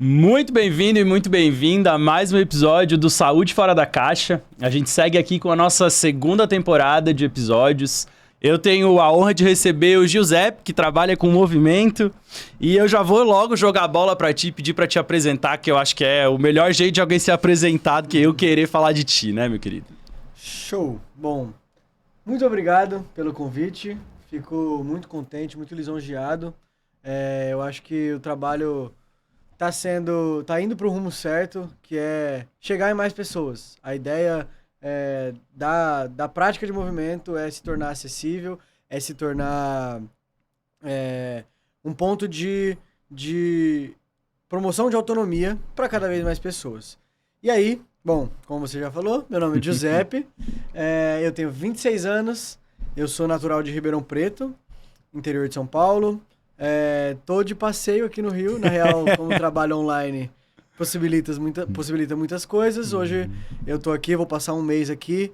Muito bem-vindo e muito bem-vinda a mais um episódio do Saúde Fora da Caixa. A gente segue aqui com a nossa segunda temporada de episódios. Eu tenho a honra de receber o Giuseppe, que trabalha com movimento, e eu já vou logo jogar a bola pra ti, pedir pra te apresentar, que eu acho que é o melhor jeito de alguém ser apresentado que eu querer falar de ti, né, meu querido? Show! Bom, muito obrigado pelo convite. Fico muito contente, muito lisonjeado. Eu acho que o trabalho tá indo para o rumo certo, que é chegar em mais pessoas. A ideia da prática de movimento é se tornar acessível, é se tornar um ponto de promoção de autonomia para cada vez mais pessoas. E aí, bom, como você já falou, meu nome é Giuseppe, eu tenho 26 anos, eu sou natural de Ribeirão Preto, interior de São Paulo. Tô de passeio aqui no Rio, na real, como trabalho online possibilita muitas coisas. Hoje eu tô aqui, vou passar um mês aqui,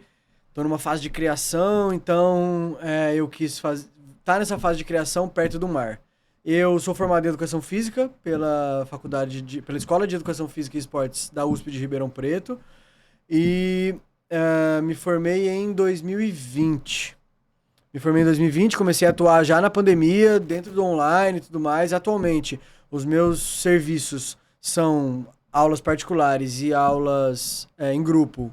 tô numa fase de criação, então eu quis tá nessa fase de criação perto do mar. Eu sou formado em Educação Física pela Escola de Educação Física e Esportes da USP de Ribeirão Preto e me formei em 2020. Me formei em 2020, comecei a atuar já na pandemia, dentro do online e tudo mais. Atualmente, os meus serviços são aulas particulares e aulas em grupo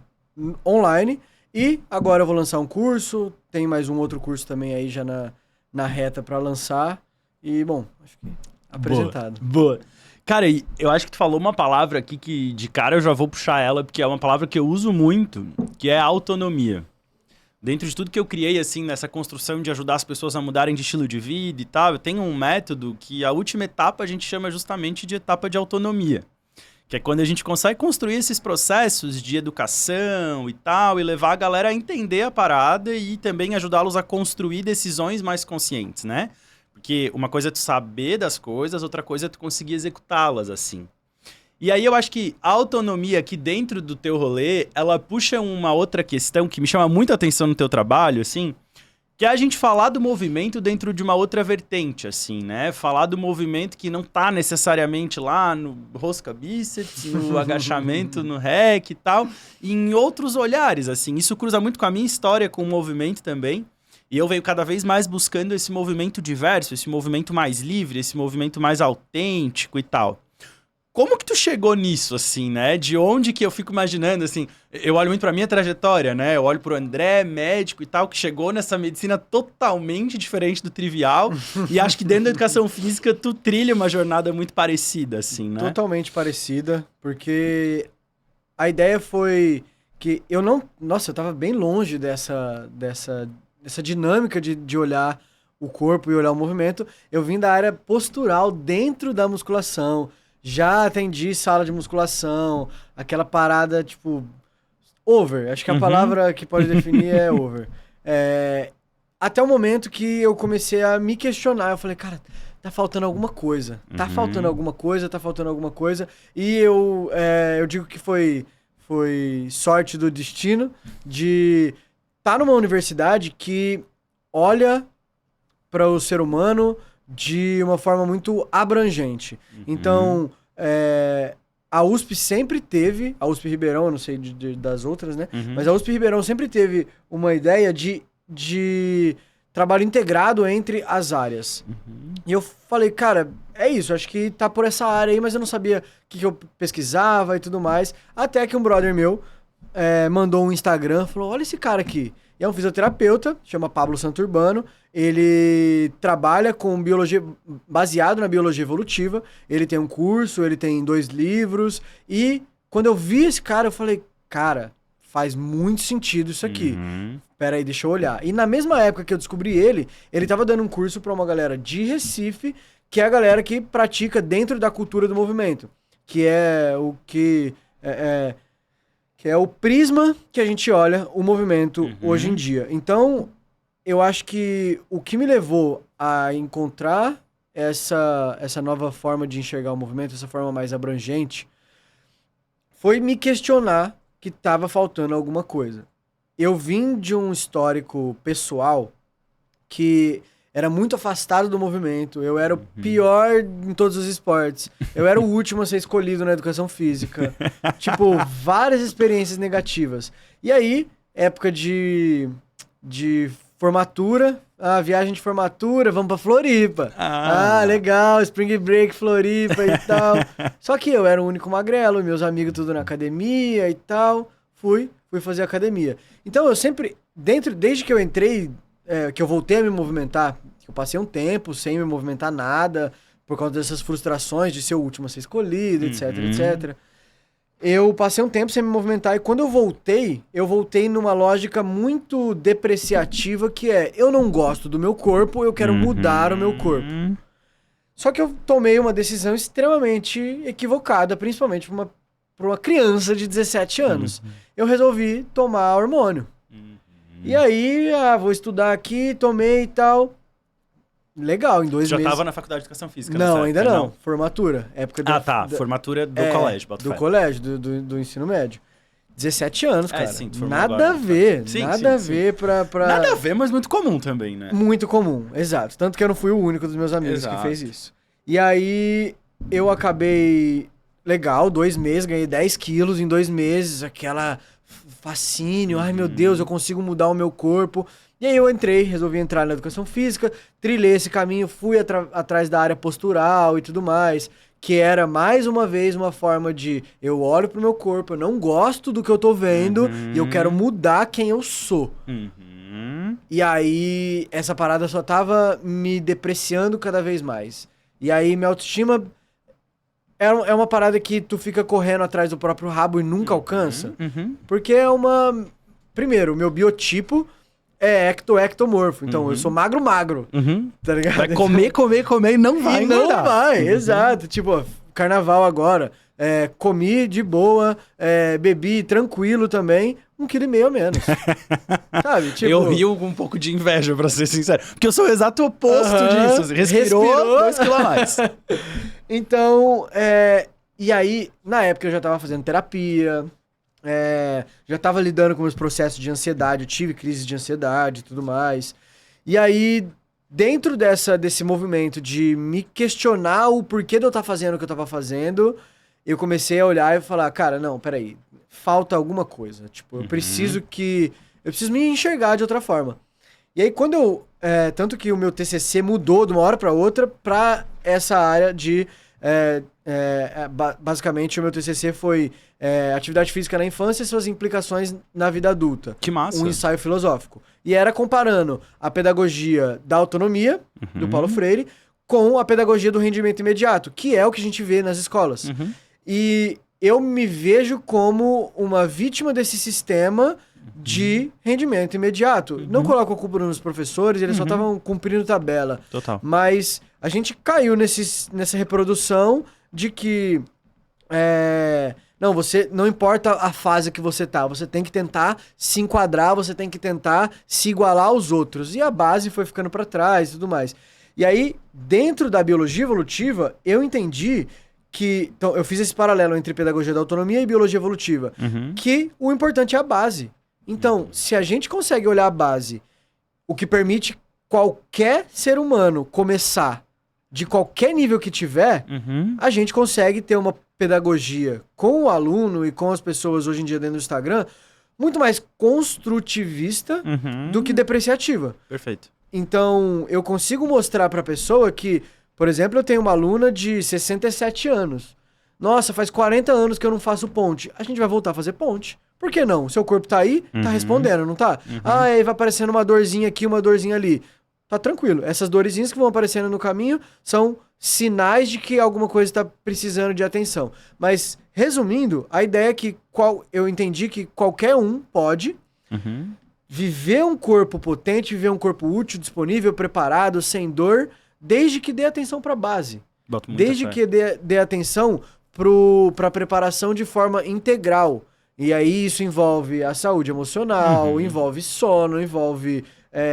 online. E agora eu vou lançar um curso, tem mais um outro curso também aí já na reta para lançar. E, bom, acho que apresentado. Boa. Cara, eu acho que tu falou uma palavra aqui que de cara eu já vou puxar ela, porque é uma palavra que eu uso muito, que é autonomia. Dentro de tudo que eu criei, assim, nessa construção de ajudar as pessoas a mudarem de estilo de vida e tal, eu tenho um método que a última etapa a gente chama justamente de etapa de autonomia. Que é quando a gente consegue construir esses processos de educação e tal, e levar a galera a entender a parada e também ajudá-los a construir decisões mais conscientes, né? Porque uma coisa é tu saber das coisas, outra coisa é tu conseguir executá-las, assim. E aí eu acho que a autonomia aqui dentro do teu rolê, ela puxa uma outra questão que me chama muita atenção no teu trabalho, assim, que é a gente falar do movimento dentro de uma outra vertente, assim, né? Falar do movimento que não tá necessariamente lá no rosca bíceps, no agachamento, no rec e tal, e em outros olhares, assim. Isso cruza muito com a minha história com o movimento também. E eu venho cada vez mais buscando esse movimento diverso, esse movimento mais livre, esse movimento mais autêntico e tal. Como que tu chegou nisso, assim, né? De onde que eu fico imaginando, assim... Eu olho muito pra minha trajetória, né? Eu olho pro André, médico e tal, que chegou nessa medicina totalmente diferente do trivial. E acho que dentro da educação física, tu trilha uma jornada muito parecida, assim, né? Totalmente parecida, porque a ideia foi que eu não... Nossa, eu tava bem longe dessa dinâmica de olhar o corpo e olhar o movimento. Eu vim da área postural dentro da musculação. Já atendi sala de musculação, aquela parada, tipo, over. Acho que a palavra que pode definir é over. Até o momento que eu comecei a me questionar. Eu falei, cara, tá faltando alguma coisa. Tá faltando alguma coisa, tá faltando alguma coisa. E eu digo que foi sorte do destino de estar numa universidade que olha para o ser humano de uma forma muito abrangente. Então, a USP sempre teve, a USP Ribeirão, eu não sei das outras, né? Mas a USP Ribeirão sempre teve uma ideia de trabalho integrado entre as áreas. E eu falei, cara, é isso, acho que tá por essa área aí, mas eu não sabia o que eu pesquisava e tudo mais. Até que um brother meu mandou um Instagram, falou, olha esse cara aqui. E é um fisioterapeuta, chama Pablo Santurbano. Ele trabalha com biologia, baseado na biologia evolutiva. Ele tem um curso, ele tem 2 livros. E quando eu vi esse cara, eu falei, cara, faz muito sentido isso aqui. Peraí, deixa eu olhar. E na mesma época que eu descobri ele tava dando um curso pra uma galera de Recife, que é a galera que pratica dentro da cultura do movimento. Que é o que é o prisma que a gente olha o movimento hoje em dia. Então, eu acho que o que me levou a encontrar essa nova forma de enxergar o movimento, essa forma mais abrangente, foi me questionar que estava faltando alguma coisa. Eu vim de um histórico pessoal que era muito afastado do movimento, eu era o pior em todos os esportes, eu era o último a ser escolhido na educação física. Tipo, várias experiências negativas. E aí, época de formatura, viagem de formatura, vamos pra Floripa. Legal, Spring Break, Floripa e tal. Só que eu era o único magrelo, meus amigos tudo na academia e tal. Fui fazer academia. Então eu sempre, desde que eu entrei, que eu voltei a me movimentar, eu passei um tempo sem me movimentar nada, por causa dessas frustrações de ser o último a ser escolhido, etc, etc. Eu passei um tempo sem me movimentar e quando eu voltei numa lógica muito depreciativa que eu não gosto do meu corpo, eu quero mudar o meu corpo. Só que eu tomei uma decisão extremamente equivocada, principalmente para uma criança de 17 anos. Eu resolvi tomar hormônio. E aí, vou estudar aqui, tomei e tal. Legal, em 2 meses... Já estava na faculdade de educação física? Não, ainda não. Formatura. Época formatura do colégio. Do colégio, do ensino médio. 17 anos, cara. Sim, nada a ver. Nada a ver pra... Nada a ver, mas muito comum também, né? Muito comum, exato. Tanto que eu não fui o único dos meus amigos que fez isso. E aí, eu acabei... Legal, 2 meses, ganhei 10 quilos em 2 meses. Aquela fascínio. Ai, meu Deus, eu consigo mudar o meu corpo... E aí eu resolvi entrar na educação física, trilhei esse caminho, fui atrás da área postural e tudo mais, que era, mais uma vez, uma forma de eu olho pro meu corpo, eu não gosto do que eu tô vendo e eu quero mudar quem eu sou. E aí essa parada só tava me depreciando cada vez mais. E aí minha autoestima é uma parada que tu fica correndo atrás do próprio rabo e nunca alcança, porque é uma... Primeiro, o meu biotipo... é ectomorfo. Então, eu sou magro, tá ligado? Vai comer e não vai engordar. Não vai, exato. Tipo, carnaval agora, comi de boa, bebi tranquilo também, 1,5 kg a menos. Sabe? Tipo... Eu rio com um pouco de inveja, pra ser sincero. Porque eu sou o exato oposto disso. Assim, respirou 2 kg a mais. Então, e aí, na época eu já tava fazendo terapia... já tava lidando com meus processos de ansiedade, eu tive crise de ansiedade e tudo mais. E aí, dentro desse movimento de me questionar o porquê de eu estar fazendo o que eu tava fazendo, eu comecei a olhar e falar, cara, não, peraí, falta alguma coisa. Tipo, eu preciso me enxergar de outra forma. E aí, quando tanto que o meu TCC mudou de uma hora pra outra pra essa área de... basicamente o meu TCC foi atividade física na infância e suas implicações na vida adulta. Que massa. Um ensaio filosófico. E era comparando a pedagogia da autonomia, do Paulo Freire, com a pedagogia do rendimento imediato, que é o que a gente vê nas escolas. E eu me vejo como uma vítima desse sistema de rendimento imediato. Não coloco a culpa nos professores, eles só estavam cumprindo tabela. Total. Mas a gente caiu nessa reprodução de que não importa a fase que você tá, você tem que tentar se enquadrar, você tem que tentar se igualar aos outros. E a base foi ficando para trás e tudo mais. E aí, dentro da biologia evolutiva, eu entendi que... Então, eu fiz esse paralelo entre pedagogia da autonomia e biologia evolutiva. Que o importante é a base. Então, se a gente consegue olhar a base, o que permite qualquer ser humano começar de qualquer nível que tiver, a gente consegue ter uma pedagogia com o aluno e com as pessoas hoje em dia dentro do Instagram muito mais construtivista do que depreciativa. Perfeito. Então, eu consigo mostrar pra pessoa que, por exemplo, eu tenho uma aluna de 67 anos. Nossa, faz 40 anos que eu não faço ponte. A gente vai voltar a fazer ponte. Por que não? Seu corpo tá aí, tá respondendo, não tá? Aí vai aparecendo uma dorzinha aqui, uma dorzinha ali. Tá tranquilo. Essas dorezinhas que vão aparecendo no caminho são sinais de que alguma coisa está precisando de atenção. Mas, resumindo, a ideia é que eu entendi que qualquer um pode viver um corpo potente, viver um corpo útil, disponível, preparado, sem dor, desde que dê atenção para a base. Desde que dê atenção para a preparação de forma integral. E aí isso envolve a saúde emocional, envolve sono, envolve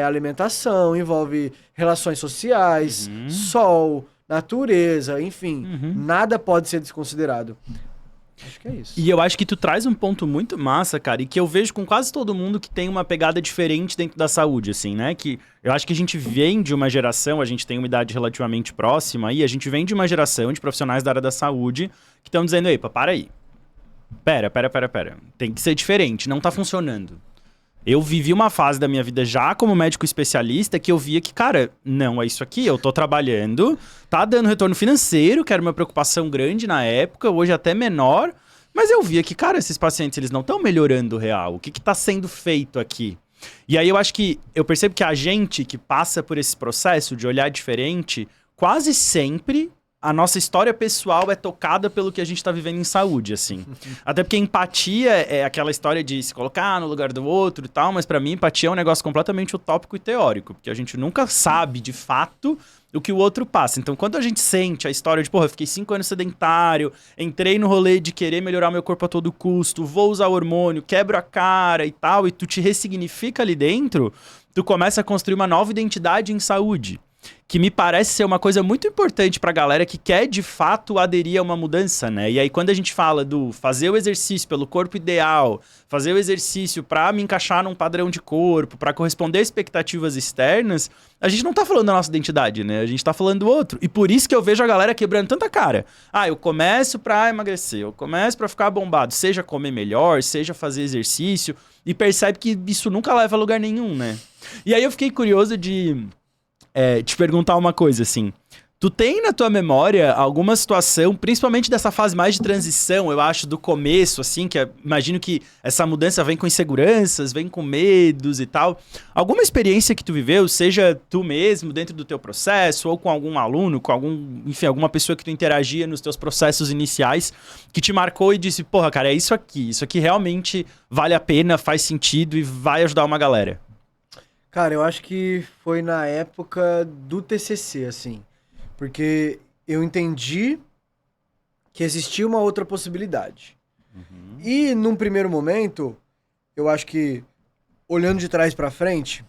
alimentação, envolve relações sociais, sol, natureza, enfim. Nada pode ser desconsiderado. Acho que é isso. E eu acho que tu traz um ponto muito massa, cara, e que eu vejo com quase todo mundo que tem uma pegada diferente dentro da saúde, assim, né? Que eu acho que a gente vem de uma geração, a gente tem uma idade relativamente próxima, e a gente vem de uma geração de profissionais da área da saúde que estão dizendo, epa, para aí. Pera. Tem que ser diferente, não tá funcionando. Eu vivi uma fase da minha vida já como médico especialista que eu via que, cara, não é isso aqui, eu tô trabalhando, tá dando retorno financeiro, que era uma preocupação grande na época, hoje até menor, mas eu via que, cara, esses pacientes, eles não estão melhorando o real, o que tá sendo feito aqui? E aí eu percebo que a gente que passa por esse processo de olhar diferente, quase sempre a nossa história pessoal é tocada pelo que a gente tá vivendo em saúde, assim. Até porque empatia é aquela história de se colocar no lugar do outro e tal, mas pra mim empatia é um negócio completamente utópico e teórico, porque a gente nunca sabe, de fato, o que o outro passa. Então, quando a gente sente a história de, porra, eu fiquei 5 anos sedentário, entrei no rolê de querer melhorar meu corpo a todo custo, vou usar hormônio, quebro a cara e tal, e tu te ressignifica ali dentro, tu começa a construir uma nova identidade em saúde. Que me parece ser uma coisa muito importante pra galera que quer, de fato, aderir a uma mudança, né? E aí, quando a gente fala do fazer o exercício pelo corpo ideal, fazer o exercício pra me encaixar num padrão de corpo, pra corresponder a expectativas externas, a gente não tá falando da nossa identidade, né? A gente tá falando do outro. E por isso que eu vejo a galera quebrando tanta cara. Ah, eu começo pra emagrecer, eu começo pra ficar bombado, seja comer melhor, seja fazer exercício, e percebe que isso nunca leva a lugar nenhum, né? E aí eu fiquei curioso de te perguntar uma coisa, assim. Tu tem na tua memória alguma situação, principalmente dessa fase mais de transição, eu acho, do começo, assim, que imagino que essa mudança vem com inseguranças, vem com medos e tal. Alguma experiência que tu viveu, seja tu mesmo, dentro do teu processo, ou com algum aluno, com enfim, alguma pessoa que tu interagia nos teus processos iniciais, que te marcou e disse, porra, cara, é isso aqui realmente vale a pena, faz sentido e vai ajudar uma galera. Cara, eu acho que foi na época do TCC, assim. Porque eu entendi que existia uma outra possibilidade. Uhum. E num primeiro momento, eu acho que, olhando de trás pra frente,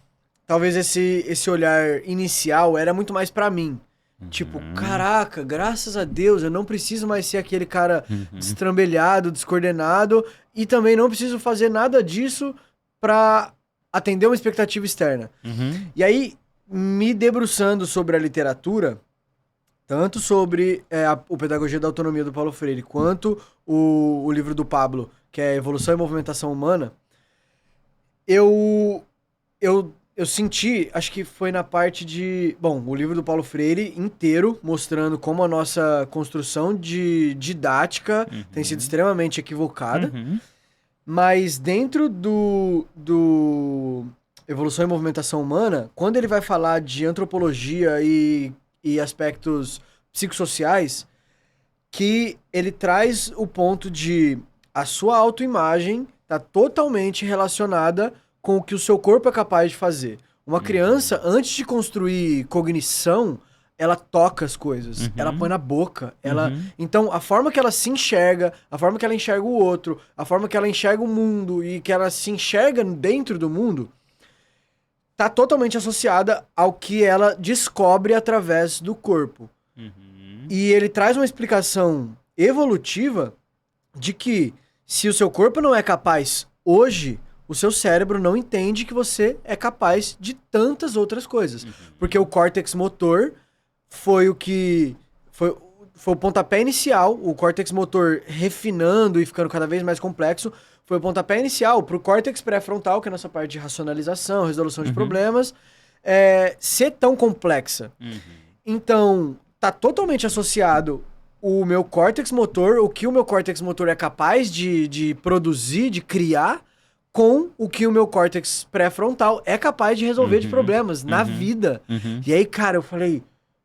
talvez esse olhar inicial era muito mais pra mim. Uhum. Tipo, caraca, graças a Deus, eu não preciso mais ser aquele cara destrambelhado, descoordenado, e também não preciso fazer nada disso pra atender uma expectativa externa. Uhum. E aí, me debruçando sobre a literatura, tanto sobre o Pedagogia da Autonomia do Paulo Freire, quanto o livro do Pablo, que é Evolução e Movimentação Humana, eu senti, acho que foi na parte de... Bom, o livro do Paulo Freire inteiro, mostrando como a nossa construção de didática tem sido extremamente equivocada. Mas dentro do Evolução e Movimentação Humana, quando ele vai falar de antropologia e aspectos psicossociais, que ele traz o ponto de a sua autoimagem está totalmente relacionada com o que o seu corpo é capaz de fazer. Uma criança, antes de construir cognição, ela toca as coisas, ela põe na boca, então a forma que ela se enxerga, a forma que ela enxerga o outro, a forma que ela enxerga o mundo e que ela se enxerga dentro do mundo, tá totalmente associada ao que ela descobre através do corpo. E ele traz uma explicação evolutiva de que se o seu corpo não é capaz hoje, o seu cérebro não entende que você é capaz de tantas outras coisas. Porque o córtex motor foi o que... Foi o pontapé inicial, o córtex motor refinando e ficando cada vez mais complexo, foi o pontapé inicial pro córtex pré-frontal, que é a nossa parte de racionalização, resolução de problemas, ser tão complexa. Então, tá totalmente associado o meu córtex motor, o que o meu córtex motor é capaz de produzir, de criar, com o que o meu córtex pré-frontal é capaz de resolver de problemas na vida. E aí, cara, eu falei...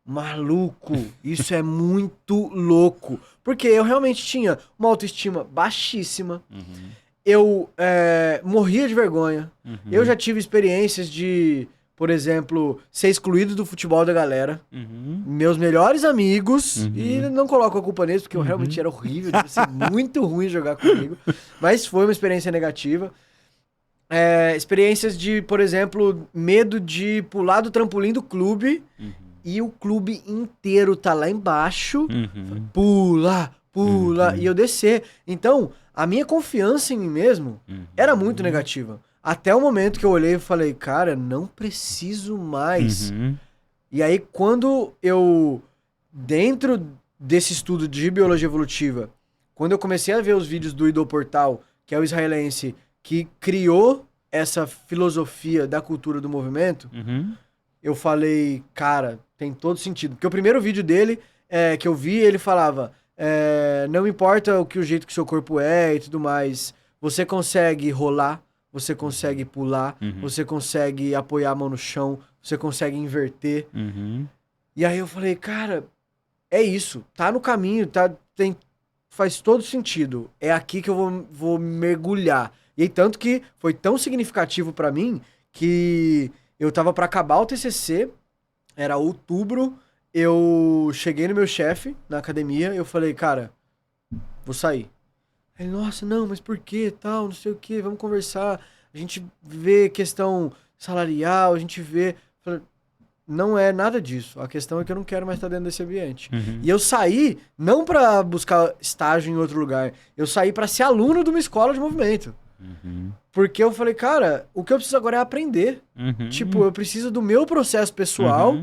Maluco, isso é muito louco. Porque eu realmente tinha uma autoestima baixíssima. Eu morria de vergonha. Eu já tive experiências de, por exemplo, ser excluído do futebol da galera. Meus melhores amigos, e não coloco a culpa neles, porque eu realmente era horrível, devia ser muito ruim jogar comigo. Mas foi uma experiência negativa. Experiências de, por exemplo, medo de pular do trampolim do clube. E o clube inteiro tá lá embaixo. Pula, pula, e eu descer. Então, a minha confiança em mim mesmo era muito negativa. Até o momento que eu olhei e falei, cara, não preciso mais. E aí, quando eu, dentro desse estudo de biologia evolutiva, quando eu comecei a ver os vídeos do Ido Portal, que é o israelense que criou essa filosofia da cultura do movimento, eu falei, cara, tem todo sentido. Porque o primeiro vídeo dele, que eu vi, ele falava, não importa o jeito que seu corpo é e tudo mais, você consegue rolar, você consegue pular, você consegue apoiar a mão no chão, você consegue inverter. E aí eu falei, cara, é isso, tá no caminho, faz todo sentido. É aqui que eu vou mergulhar. E aí, tanto que foi tão significativo pra mim que eu tava pra acabar o TCC, era outubro, eu cheguei no meu chefe na academia, eu falei, cara, vou sair. Ele, nossa, não, mas por que tal, não sei o que, vamos conversar. A gente vê questão salarial, a gente vê... Falei, não é nada disso. A questão é que eu não quero mais estar dentro desse ambiente. E eu saí não pra buscar estágio em outro lugar, eu saí pra ser aluno de uma escola de movimento. Porque eu falei, cara, o que eu preciso agora é aprender. Tipo, eu preciso do meu processo pessoal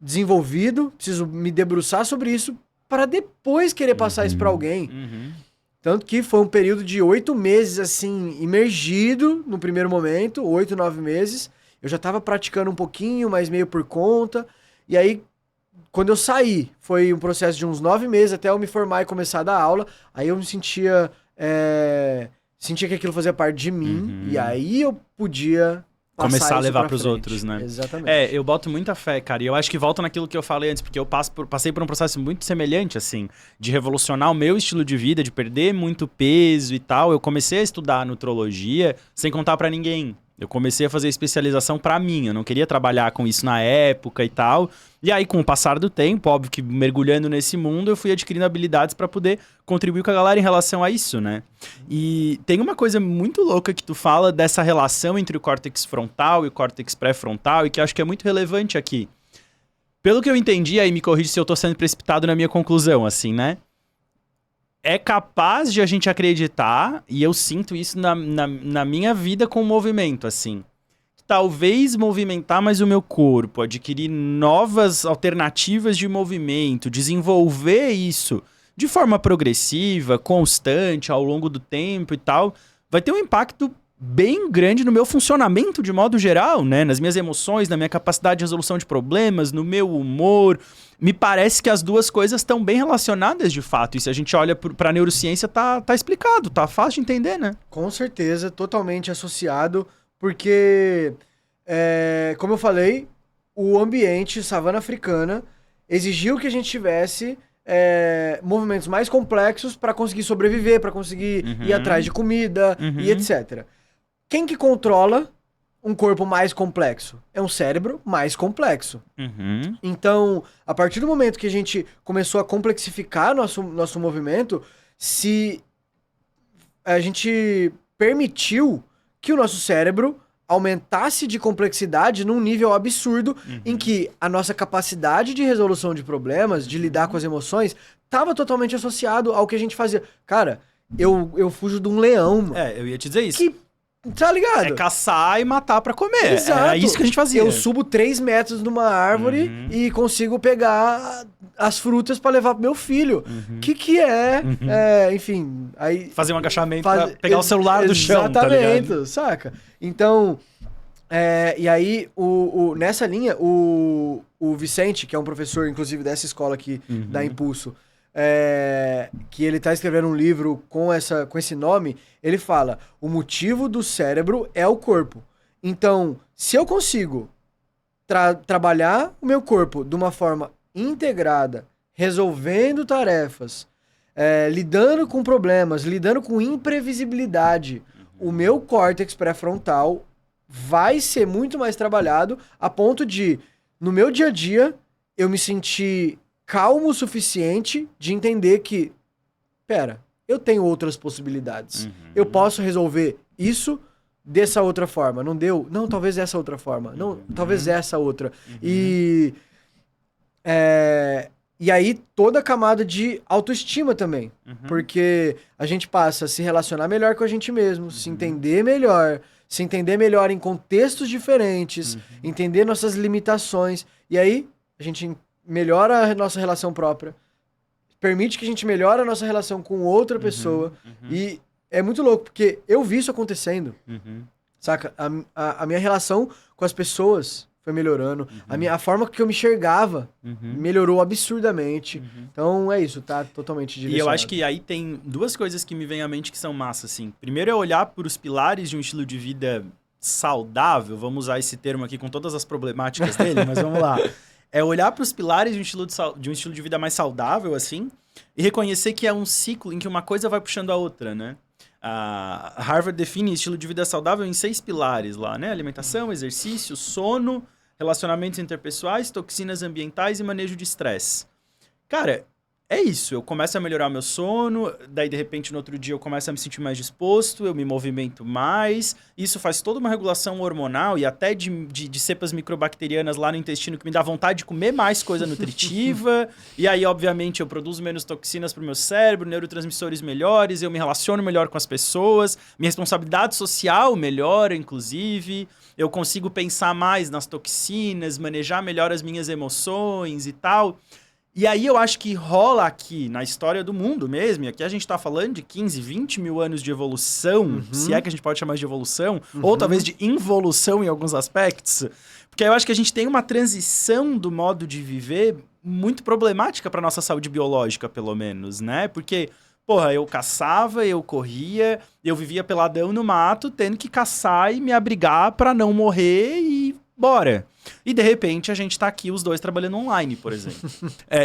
desenvolvido, preciso me debruçar sobre isso para depois querer passar isso pra alguém. Tanto que foi um período de 8 meses, assim, imergido no primeiro momento, 8, 9 meses. Eu já tava praticando um pouquinho, mas meio por conta. E aí, quando eu saí, foi um processo de uns 9 meses até eu me formar e começar a dar aula. Aí eu me sentia que aquilo fazia parte de mim. E aí eu podia começar a levar pros outros, né? Exatamente. Eu boto muita fé, cara. E eu acho que volta naquilo que eu falei antes, porque eu passei por um processo muito semelhante, assim, de revolucionar o meu estilo de vida, de perder muito peso e tal. Eu comecei a estudar nutrologia sem contar pra ninguém. Eu comecei a fazer especialização pra mim, eu não queria trabalhar com isso na época e tal. E aí, com o passar do tempo, óbvio que mergulhando nesse mundo, eu fui adquirindo habilidades pra poder contribuir com a galera em relação a isso, né? E tem uma coisa muito louca que tu fala dessa relação entre o córtex frontal e o córtex pré-frontal e que eu acho que é muito relevante aqui. Pelo que eu entendi, aí me corrige se eu tô sendo precipitado na minha conclusão, assim, né? É capaz de a gente acreditar, e eu sinto isso na minha vida com o movimento, assim. Talvez movimentar mais o meu corpo, adquirir novas alternativas de movimento, desenvolver isso de forma progressiva, constante, ao longo do tempo e tal, vai ter um impacto bem grande no meu funcionamento de modo geral, né? Nas minhas emoções, na minha capacidade de resolução de problemas, no meu humor. Me parece que as duas coisas estão bem relacionadas de fato. E se a gente olha pra neurociência, tá explicado, tá fácil de entender, né? Com certeza, totalmente associado, porque, como eu falei, o ambiente savana africana exigiu que a gente tivesse movimentos mais complexos para conseguir sobreviver, para conseguir ir atrás de comida e etc. Quem que controla um corpo mais complexo? É um cérebro mais complexo. Então, a partir do momento que a gente começou a complexificar nosso movimento, se a gente permitiu que o nosso cérebro aumentasse de complexidade num nível absurdo, em que a nossa capacidade de resolução de problemas, de lidar com as emoções, estava totalmente associado ao que a gente fazia. Cara, eu fujo de um leão, mano. Eu ia te dizer isso. Tá ligado? É caçar e matar pra comer. Exato. É isso que a gente fazia. Eu subo 3 metros numa árvore e consigo pegar as frutas pra levar pro meu filho. Que é, enfim... Aí, fazer um agachamento pra pegar o celular do chão, tá ligado? Exatamente, saca? Então, e aí, nessa linha, o Vicente, que é um professor, inclusive, dessa escola aqui, da Impulso, que ele tá escrevendo um livro com esse nome, ele fala, o motivo do cérebro é o corpo. Então, se eu consigo trabalhar o meu corpo de uma forma integrada, resolvendo tarefas, lidando com problemas, lidando com imprevisibilidade, o meu córtex pré-frontal vai ser muito mais trabalhado a ponto de, no meu dia a dia, eu me sentir calmo o suficiente de entender que, pera, eu tenho outras possibilidades. Eu posso resolver isso dessa outra forma. Não deu? Não, talvez essa outra forma. Não, talvez essa outra. E E aí, toda a camada de autoestima também. Uhum. Porque a gente passa a se relacionar melhor com a gente mesmo, se entender melhor em contextos diferentes, entender nossas limitações. E aí, a gente melhora a nossa relação própria, permite que a gente melhore a nossa relação com outra pessoa. E é muito louco, porque eu vi isso acontecendo. Saca? A minha relação com as pessoas foi melhorando. A forma que eu me enxergava melhorou absurdamente. Então é isso, tá totalmente direcionado. E eu acho que aí tem duas coisas que me vêm à mente que são massa, assim. Primeiro é olhar para os pilares de um estilo de vida saudável, vamos usar esse termo aqui com todas as problemáticas dele, mas vamos lá. É olhar para os pilares de um estilo de vida mais saudável, assim, e reconhecer que é um ciclo em que uma coisa vai puxando a outra, né? A Harvard define estilo de vida saudável em 6 pilares lá, né? Alimentação, exercício, sono, relacionamentos interpessoais, toxinas ambientais e manejo de estresse. Cara, é isso. Eu começo a melhorar meu sono, daí de repente no outro dia eu começo a me sentir mais disposto, eu me movimento mais. Isso faz toda uma regulação hormonal e até de cepas microbacterianas lá no intestino que me dá vontade de comer mais coisa nutritiva. E aí, obviamente, eu produzo menos toxinas pro meu cérebro, neurotransmissores melhores, eu me relaciono melhor com as pessoas, minha responsabilidade social melhora, inclusive. Eu consigo pensar mais nas toxinas, manejar melhor as minhas emoções e tal. E aí eu acho que rola aqui, na história do mundo mesmo, e aqui a gente tá falando de 15, 20 mil anos de evolução, se é que a gente pode chamar de evolução, ou talvez de involução em alguns aspectos, porque eu acho que a gente tem uma transição do modo de viver muito problemática pra nossa saúde biológica, pelo menos, né? Porque, porra, eu caçava, eu corria, eu vivia peladão no mato, tendo que caçar e me abrigar pra não morrer e bora. E de repente a gente tá aqui, os dois trabalhando online, por exemplo.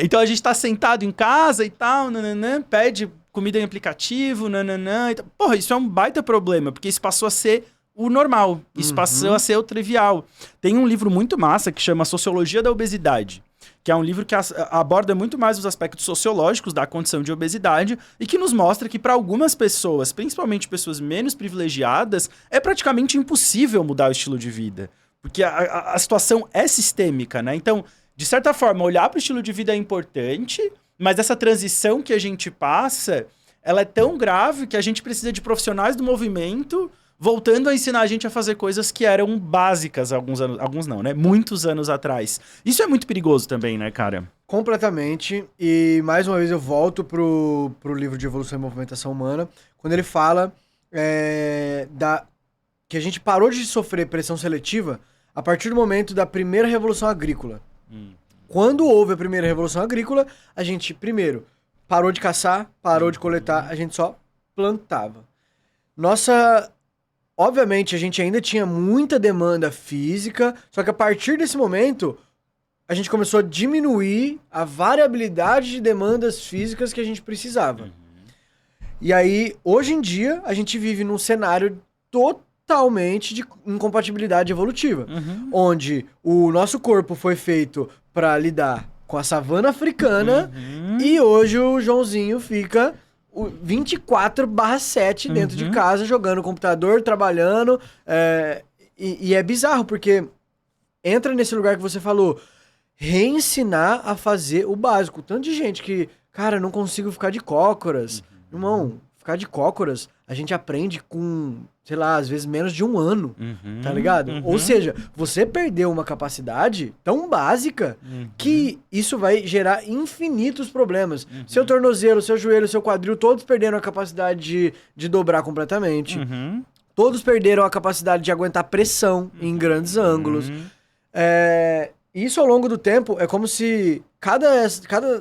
Então a gente tá sentado em casa e tal, nananã, pede comida em aplicativo, nananã. E tal. Porra, isso é um baita problema, porque isso passou a ser o normal, isso passou a ser o trivial. Tem um livro muito massa que chama Sociologia da Obesidade, que é um livro que aborda muito mais os aspectos sociológicos da condição de obesidade e que nos mostra que para algumas pessoas, principalmente pessoas menos privilegiadas, é praticamente impossível mudar o estilo de vida. Porque a situação é sistêmica, né? Então, de certa forma, olhar para o estilo de vida é importante, mas essa transição que a gente passa, ela é tão grave que a gente precisa de profissionais do movimento voltando a ensinar a gente a fazer coisas que eram básicas alguns não, né? Muitos anos atrás. Isso é muito perigoso também, né, cara? Completamente. E, mais uma vez, eu volto pro livro de Evolução e Movimentação Humana, quando ele fala que a gente parou de sofrer pressão seletiva a partir do momento da primeira revolução agrícola. Quando houve a primeira revolução agrícola, a gente, primeiro, parou de caçar, parou de coletar, a gente só plantava. Obviamente, a gente ainda tinha muita demanda física, só que a partir desse momento, a gente começou a diminuir a variabilidade de demandas físicas que a gente precisava. E aí, hoje em dia, a gente vive num cenário totalmente de incompatibilidade evolutiva, onde o nosso corpo foi feito para lidar com a savana africana e hoje o Joãozinho fica 24/7 dentro de casa, jogando computador, trabalhando, e é bizarro, porque entra nesse lugar que você falou, reensinar a fazer o básico. Tanto de gente que, cara, não consigo ficar de cócoras. Irmão, ficar de cócoras, a gente aprende com, sei lá, às vezes menos de 1 ano, tá ligado? Ou seja, você perdeu uma capacidade tão básica que isso vai gerar infinitos problemas. Seu tornozelo, seu joelho, seu quadril, todos perderam a capacidade de dobrar completamente. Todos perderam a capacidade de aguentar pressão em grandes ângulos. Isso ao longo do tempo é como se cada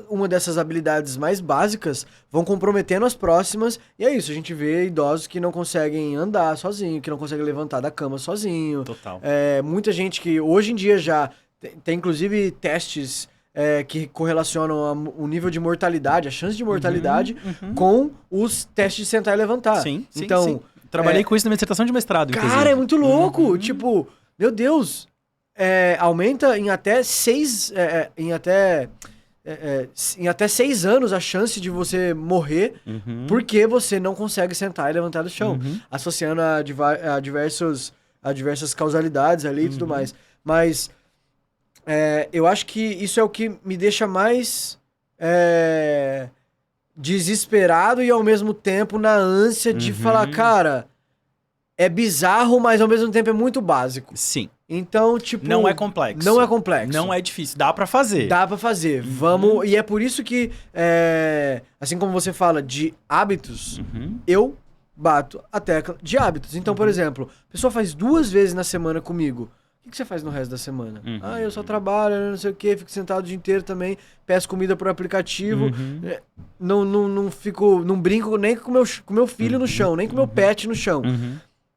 uma dessas habilidades mais básicas vão comprometendo as próximas, e é isso, a gente vê idosos que não conseguem andar sozinho, que não conseguem levantar da cama sozinho. Total. Muita gente que hoje em dia já tem inclusive testes que correlacionam o nível de mortalidade, a chance de mortalidade com os testes de sentar e levantar. Sim, então, sim. Trabalhei com isso na minha dissertação de mestrado, inclusive. Cara, é muito louco, tipo, meu Deus... aumenta em até 6 anos a chance de você morrer porque você não consegue sentar e levantar do chão, associando a diversas causalidades ali e tudo mais. Mas eu acho que isso é o que me deixa mais desesperado e ao mesmo tempo na ânsia de falar, cara, é bizarro, mas ao mesmo tempo é muito básico. Sim. Então, tipo... Não é complexo. Não é complexo. Não é difícil. Dá pra fazer. Dá pra fazer. Vamos... E é por isso que, assim como você fala de hábitos, eu bato a tecla de hábitos. Então, por exemplo, a pessoa faz 2 vezes na semana comigo. O que você faz no resto da semana? Eu só trabalho, não sei o quê, fico sentado o dia inteiro também, peço comida por aplicativo, não fico, não brinco nem com meu filho no chão, nem com meu pet no chão.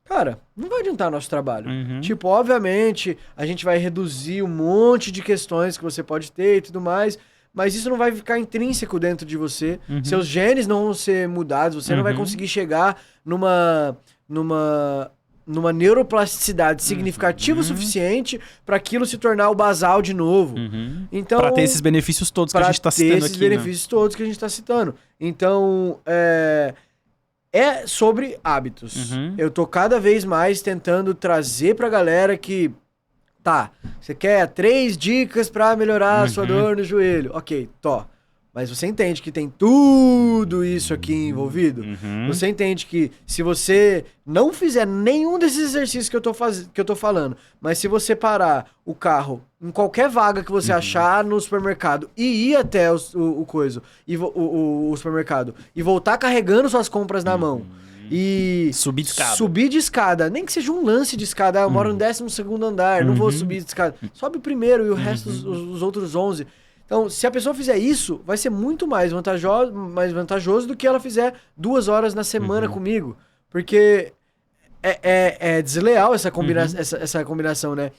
Cara, não vai adiantar nosso trabalho. Tipo, obviamente, a gente vai reduzir um monte de questões que você pode ter e tudo mais, mas isso não vai ficar intrínseco dentro de você. Seus genes não vão ser mudados, você não vai conseguir chegar numa neuroplasticidade significativa o suficiente para aquilo se tornar o basal de novo. Então, para ter esses benefícios todos que a gente está citando aqui. Para ter esses benefícios todos que a gente está citando. Então, é sobre hábitos. Eu tô cada vez mais tentando trazer pra galera que... Tá, você quer 3 dicas pra melhorar a sua dor no joelho. Ok, mas você entende que tem tudo isso aqui envolvido? Você entende que se você não fizer nenhum desses exercícios que eu tô falando, mas se você parar o carro em qualquer vaga que você achar no supermercado e ir até o supermercado e voltar carregando suas compras na mão e subir de escada, nem que seja um lance de escada, eu moro no 12º andar, não vou subir de escada, sobe o primeiro e o resto, os outros 11. Então, se a pessoa fizer isso, vai ser muito mais vantajoso do que ela fizer 2 horas na semana comigo. Porque é desleal essa combinação, né?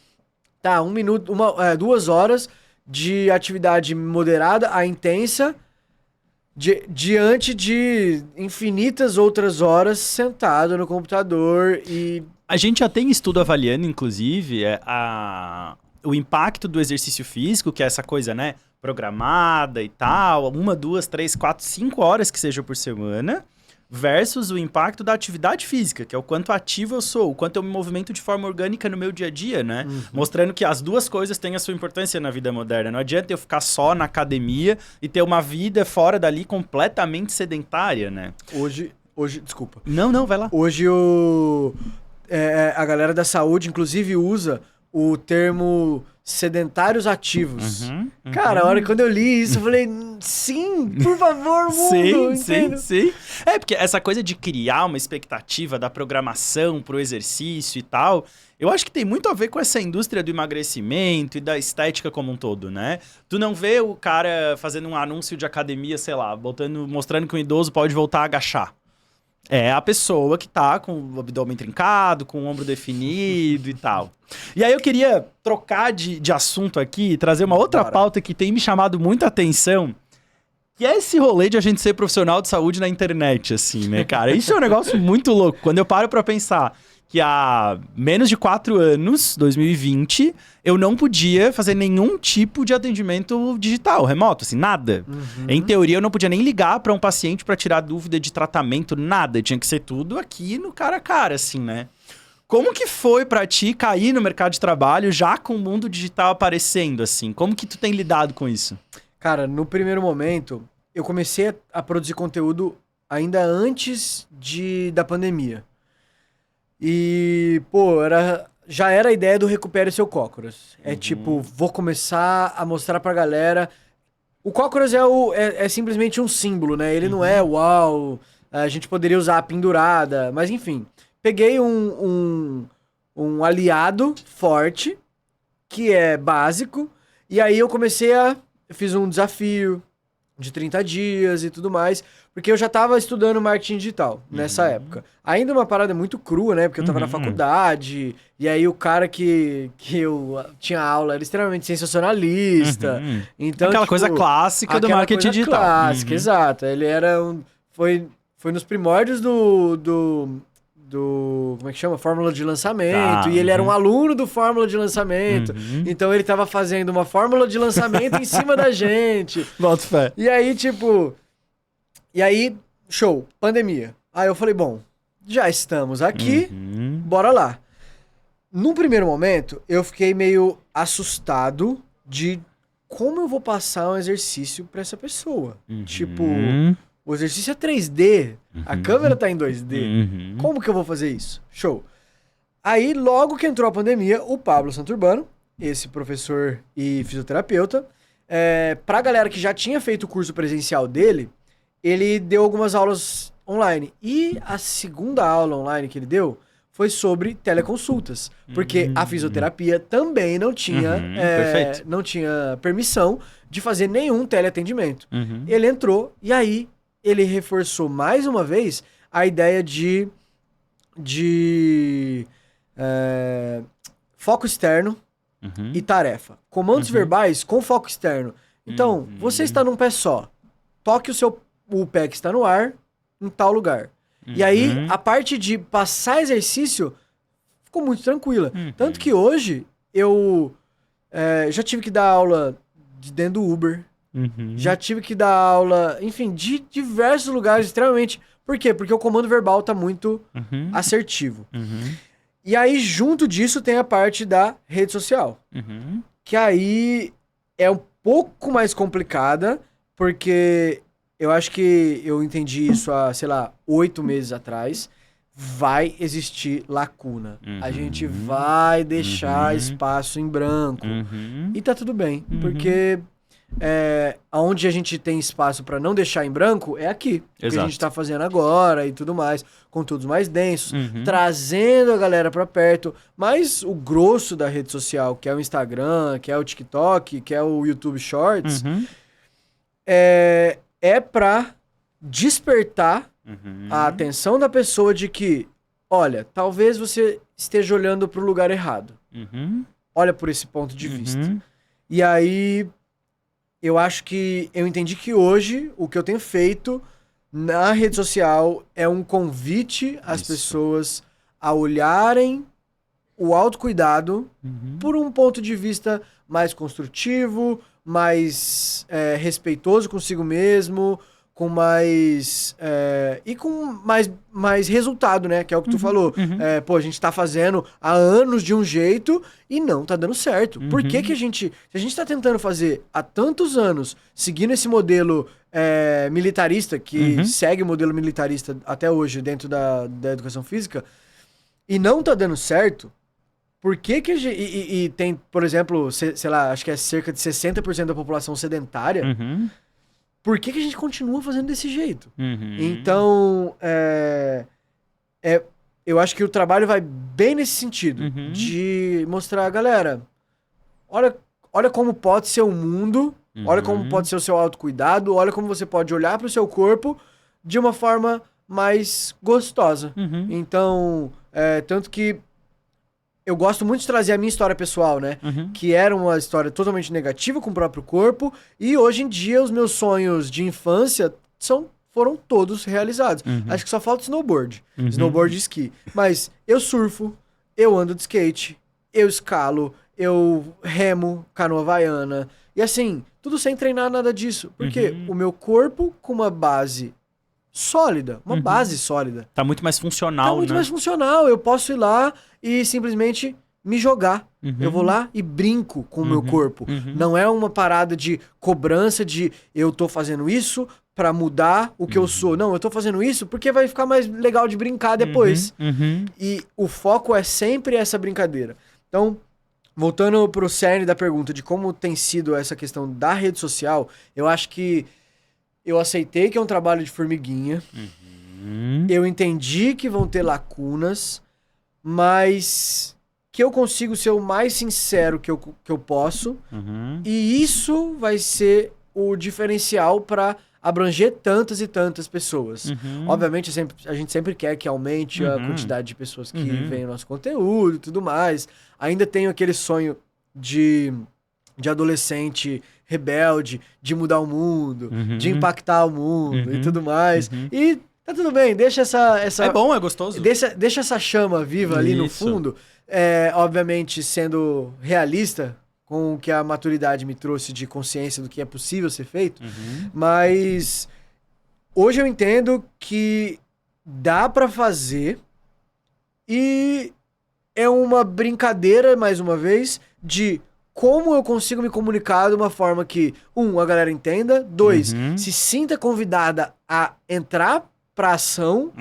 Tá, 1 minuto, 2 horas de atividade moderada a intensa, diante de infinitas outras horas sentado no computador e... A gente já tem estudo avaliando, inclusive, o impacto do exercício físico, que é essa coisa, né? Programada e tal, 1, 2, 3, 4, 5 horas que seja por semana, versus o impacto da atividade física, que é o quanto ativo eu sou, o quanto eu me movimento de forma orgânica no meu dia a dia, né? Mostrando que as duas coisas têm a sua importância na vida moderna. Não adianta eu ficar só na academia e ter uma vida fora dali completamente sedentária, né? Hoje, desculpa. Não, vai lá. Hoje a galera da saúde, inclusive, usa o termo sedentários ativos. Cara, a hora quando eu li isso, eu falei, sim, por favor, mundo, sim. É, porque essa coisa de criar uma expectativa da programação pro exercício e tal, eu acho que tem muito a ver com essa indústria do emagrecimento e da estética como um todo, né? Tu não vê o cara fazendo um anúncio de academia, sei lá, mostrando que um idoso pode voltar a agachar. É a pessoa que tá com o abdômen trincado, com o ombro definido e tal. E aí eu queria trocar de assunto aqui e trazer uma outra pauta que tem me chamado muita atenção, que é esse rolê de a gente ser profissional de saúde na internet, assim, né, cara? Isso é um negócio muito louco. Quando eu paro pra pensar que há menos de 4 anos, 2020, eu não podia fazer nenhum tipo de atendimento digital, remoto, assim, nada. Em teoria, eu não podia nem ligar para um paciente para tirar dúvida de tratamento, nada. Tinha que ser tudo aqui no cara a cara, assim, né? Como que foi para ti cair no mercado de trabalho já com o mundo digital aparecendo, assim? Como que tu tem lidado com isso? Cara, no primeiro momento, eu comecei a produzir conteúdo ainda antes da pandemia. E, pô, já era a ideia do Recupere Seu Cócoras. É tipo, vou começar a mostrar pra galera. O Cócoras é simplesmente um símbolo, né? Ele não é uau, a gente poderia usar a pendurada, mas enfim. Peguei um aliado forte, que é básico, e aí eu fiz um desafio de 30 dias e tudo mais, porque eu já tava estudando marketing digital nessa época. Ainda uma parada muito crua, né? Porque eu tava na faculdade, e aí o cara que eu tinha aula era extremamente sensacionalista. Então, aquela coisa clássica do marketing digital. Clássica, exato. Ele era foi nos primórdios do como é que chama? Fórmula de lançamento. E ele era um aluno do Fórmula de lançamento. Então ele tava fazendo uma fórmula de lançamento em cima da gente. Bota fé. E aí, show, pandemia. Aí eu falei, bom, já estamos aqui, bora lá. Num primeiro momento, eu fiquei meio assustado de como eu vou passar um exercício pra essa pessoa? Uhum. Tipo, o exercício é 3D, a câmera tá em 2D. Como que eu vou fazer isso? Show. Aí, logo que entrou a pandemia, o Pablo Santurbano, esse professor e fisioterapeuta, pra galera que já tinha feito o curso presencial dele, ele deu algumas aulas online. E a segunda aula online que ele deu foi sobre teleconsultas. Porque a fisioterapia também não tinha, Perfeito. não tinha permissão de fazer nenhum teleatendimento. Uhum. Ele entrou e aí ele reforçou mais uma vez a ideia de foco externo Uhum. e tarefa. Comandos verbais com foco externo. Então, você está num pé só. Toque o pé que está no ar em tal lugar. E aí, a parte de passar exercício ficou muito tranquila. Tanto que hoje, eu já tive que dar aula de dentro do Uber. Já tive que dar aula, enfim, de diversos lugares extremamente... Por quê? Porque o comando verbal tá muito assertivo. E aí, junto disso, tem a parte da rede social. Que aí é um pouco mais complicada, porque eu acho que eu entendi isso há, sei lá, 8 meses atrás. Vai existir lacuna. A gente vai deixar espaço em branco. E tá tudo bem, porque onde a gente tem espaço pra não deixar em branco é aqui. O que a gente tá fazendo agora e tudo mais, conteúdos mais densos, trazendo a galera pra perto. Mas o grosso da rede social, que é o Instagram, que é o TikTok, que é o YouTube Shorts, é pra despertar a atenção da pessoa de que, olha, talvez você esteja olhando pro lugar errado. Olha por esse ponto de vista. E aí... eu acho que eu entendi que hoje o que eu tenho feito na rede social é um convite às pessoas a olharem o autocuidado por um ponto de vista mais construtivo, mais respeitoso consigo mesmo, com mais... e com mais resultado, né? Que é o que tu falou. Pô, a gente tá fazendo há anos de um jeito e não tá dando certo. Por que que se a gente tá tentando fazer há tantos anos, seguindo esse modelo militarista, que segue o modelo militarista até hoje dentro da educação física, e não tá dando certo, por que que e tem, por exemplo, sei lá, acho que é cerca de 60% da população sedentária, por que que a gente continua fazendo desse jeito? Então, eu acho que o trabalho vai bem nesse sentido, de mostrar a galera, olha como pode ser o mundo, olha como pode ser o seu autocuidado, olha como você pode olhar para o seu corpo de uma forma mais gostosa. Então, tanto que eu gosto muito de trazer a minha história pessoal, né? Que era uma história totalmente negativa com o próprio corpo. E hoje em dia, os meus sonhos de infância foram todos realizados. Acho que só falta snowboard. Snowboard e esqui. Mas eu surfo, eu ando de skate, eu escalo, eu remo, canoa havaiana. E assim, tudo sem treinar nada disso. Porque o meu corpo com uma base sólida, uma base sólida. Tá muito mais funcional, Tá muito né? mais funcional. Eu posso ir lá e simplesmente me jogar. Eu vou lá e brinco com o meu corpo. Não é uma parada de cobrança de eu tô fazendo isso pra mudar o que eu sou. Não, eu tô fazendo isso porque vai ficar mais legal de brincar depois. E o foco é sempre essa brincadeira. Então, voltando pro cerne da pergunta de como tem sido essa questão da rede social, eu acho que eu aceitei que é um trabalho de formiguinha. Eu entendi que vão ter lacunas, mas que eu consigo ser o mais sincero que eu posso. E isso vai ser o diferencial para abranger tantas e tantas pessoas. Obviamente, a gente sempre quer que aumente a quantidade de pessoas que veem o nosso conteúdo e tudo mais. Ainda tenho aquele sonho de adolescente rebelde, de mudar o mundo, de impactar o mundo e tudo mais. E tá tudo bem, deixa essa... É bom, é gostoso. Deixa essa chama viva ali no fundo. Obviamente, sendo realista com o que a maturidade me trouxe de consciência do que é possível ser feito. Mas hoje eu entendo que dá pra fazer e é uma brincadeira, mais uma vez, de como eu consigo me comunicar de uma forma que, a galera entenda, 2, se sinta convidada a entrar pra ação,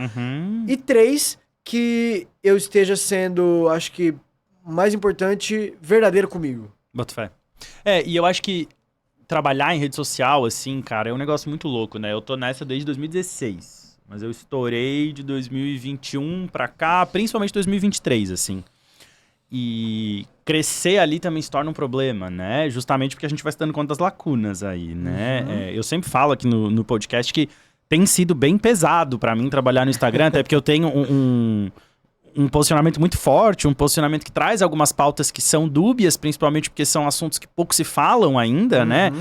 e 3, que eu esteja sendo, acho que, mais importante, verdadeiro comigo. Boto fé. E eu acho que trabalhar em rede social, assim, cara, é um negócio muito louco, né? Eu tô nessa desde 2016, mas eu estourei de 2021 pra cá, principalmente 2023, assim. E crescer ali também se torna um problema, né? Justamente porque a gente vai se dando conta das lacunas aí, né? Eu sempre falo aqui no podcast que tem sido bem pesado pra mim trabalhar no Instagram, até porque eu tenho um posicionamento muito forte, um posicionamento que traz algumas pautas que são dúbias, principalmente porque são assuntos que pouco se falam ainda, né?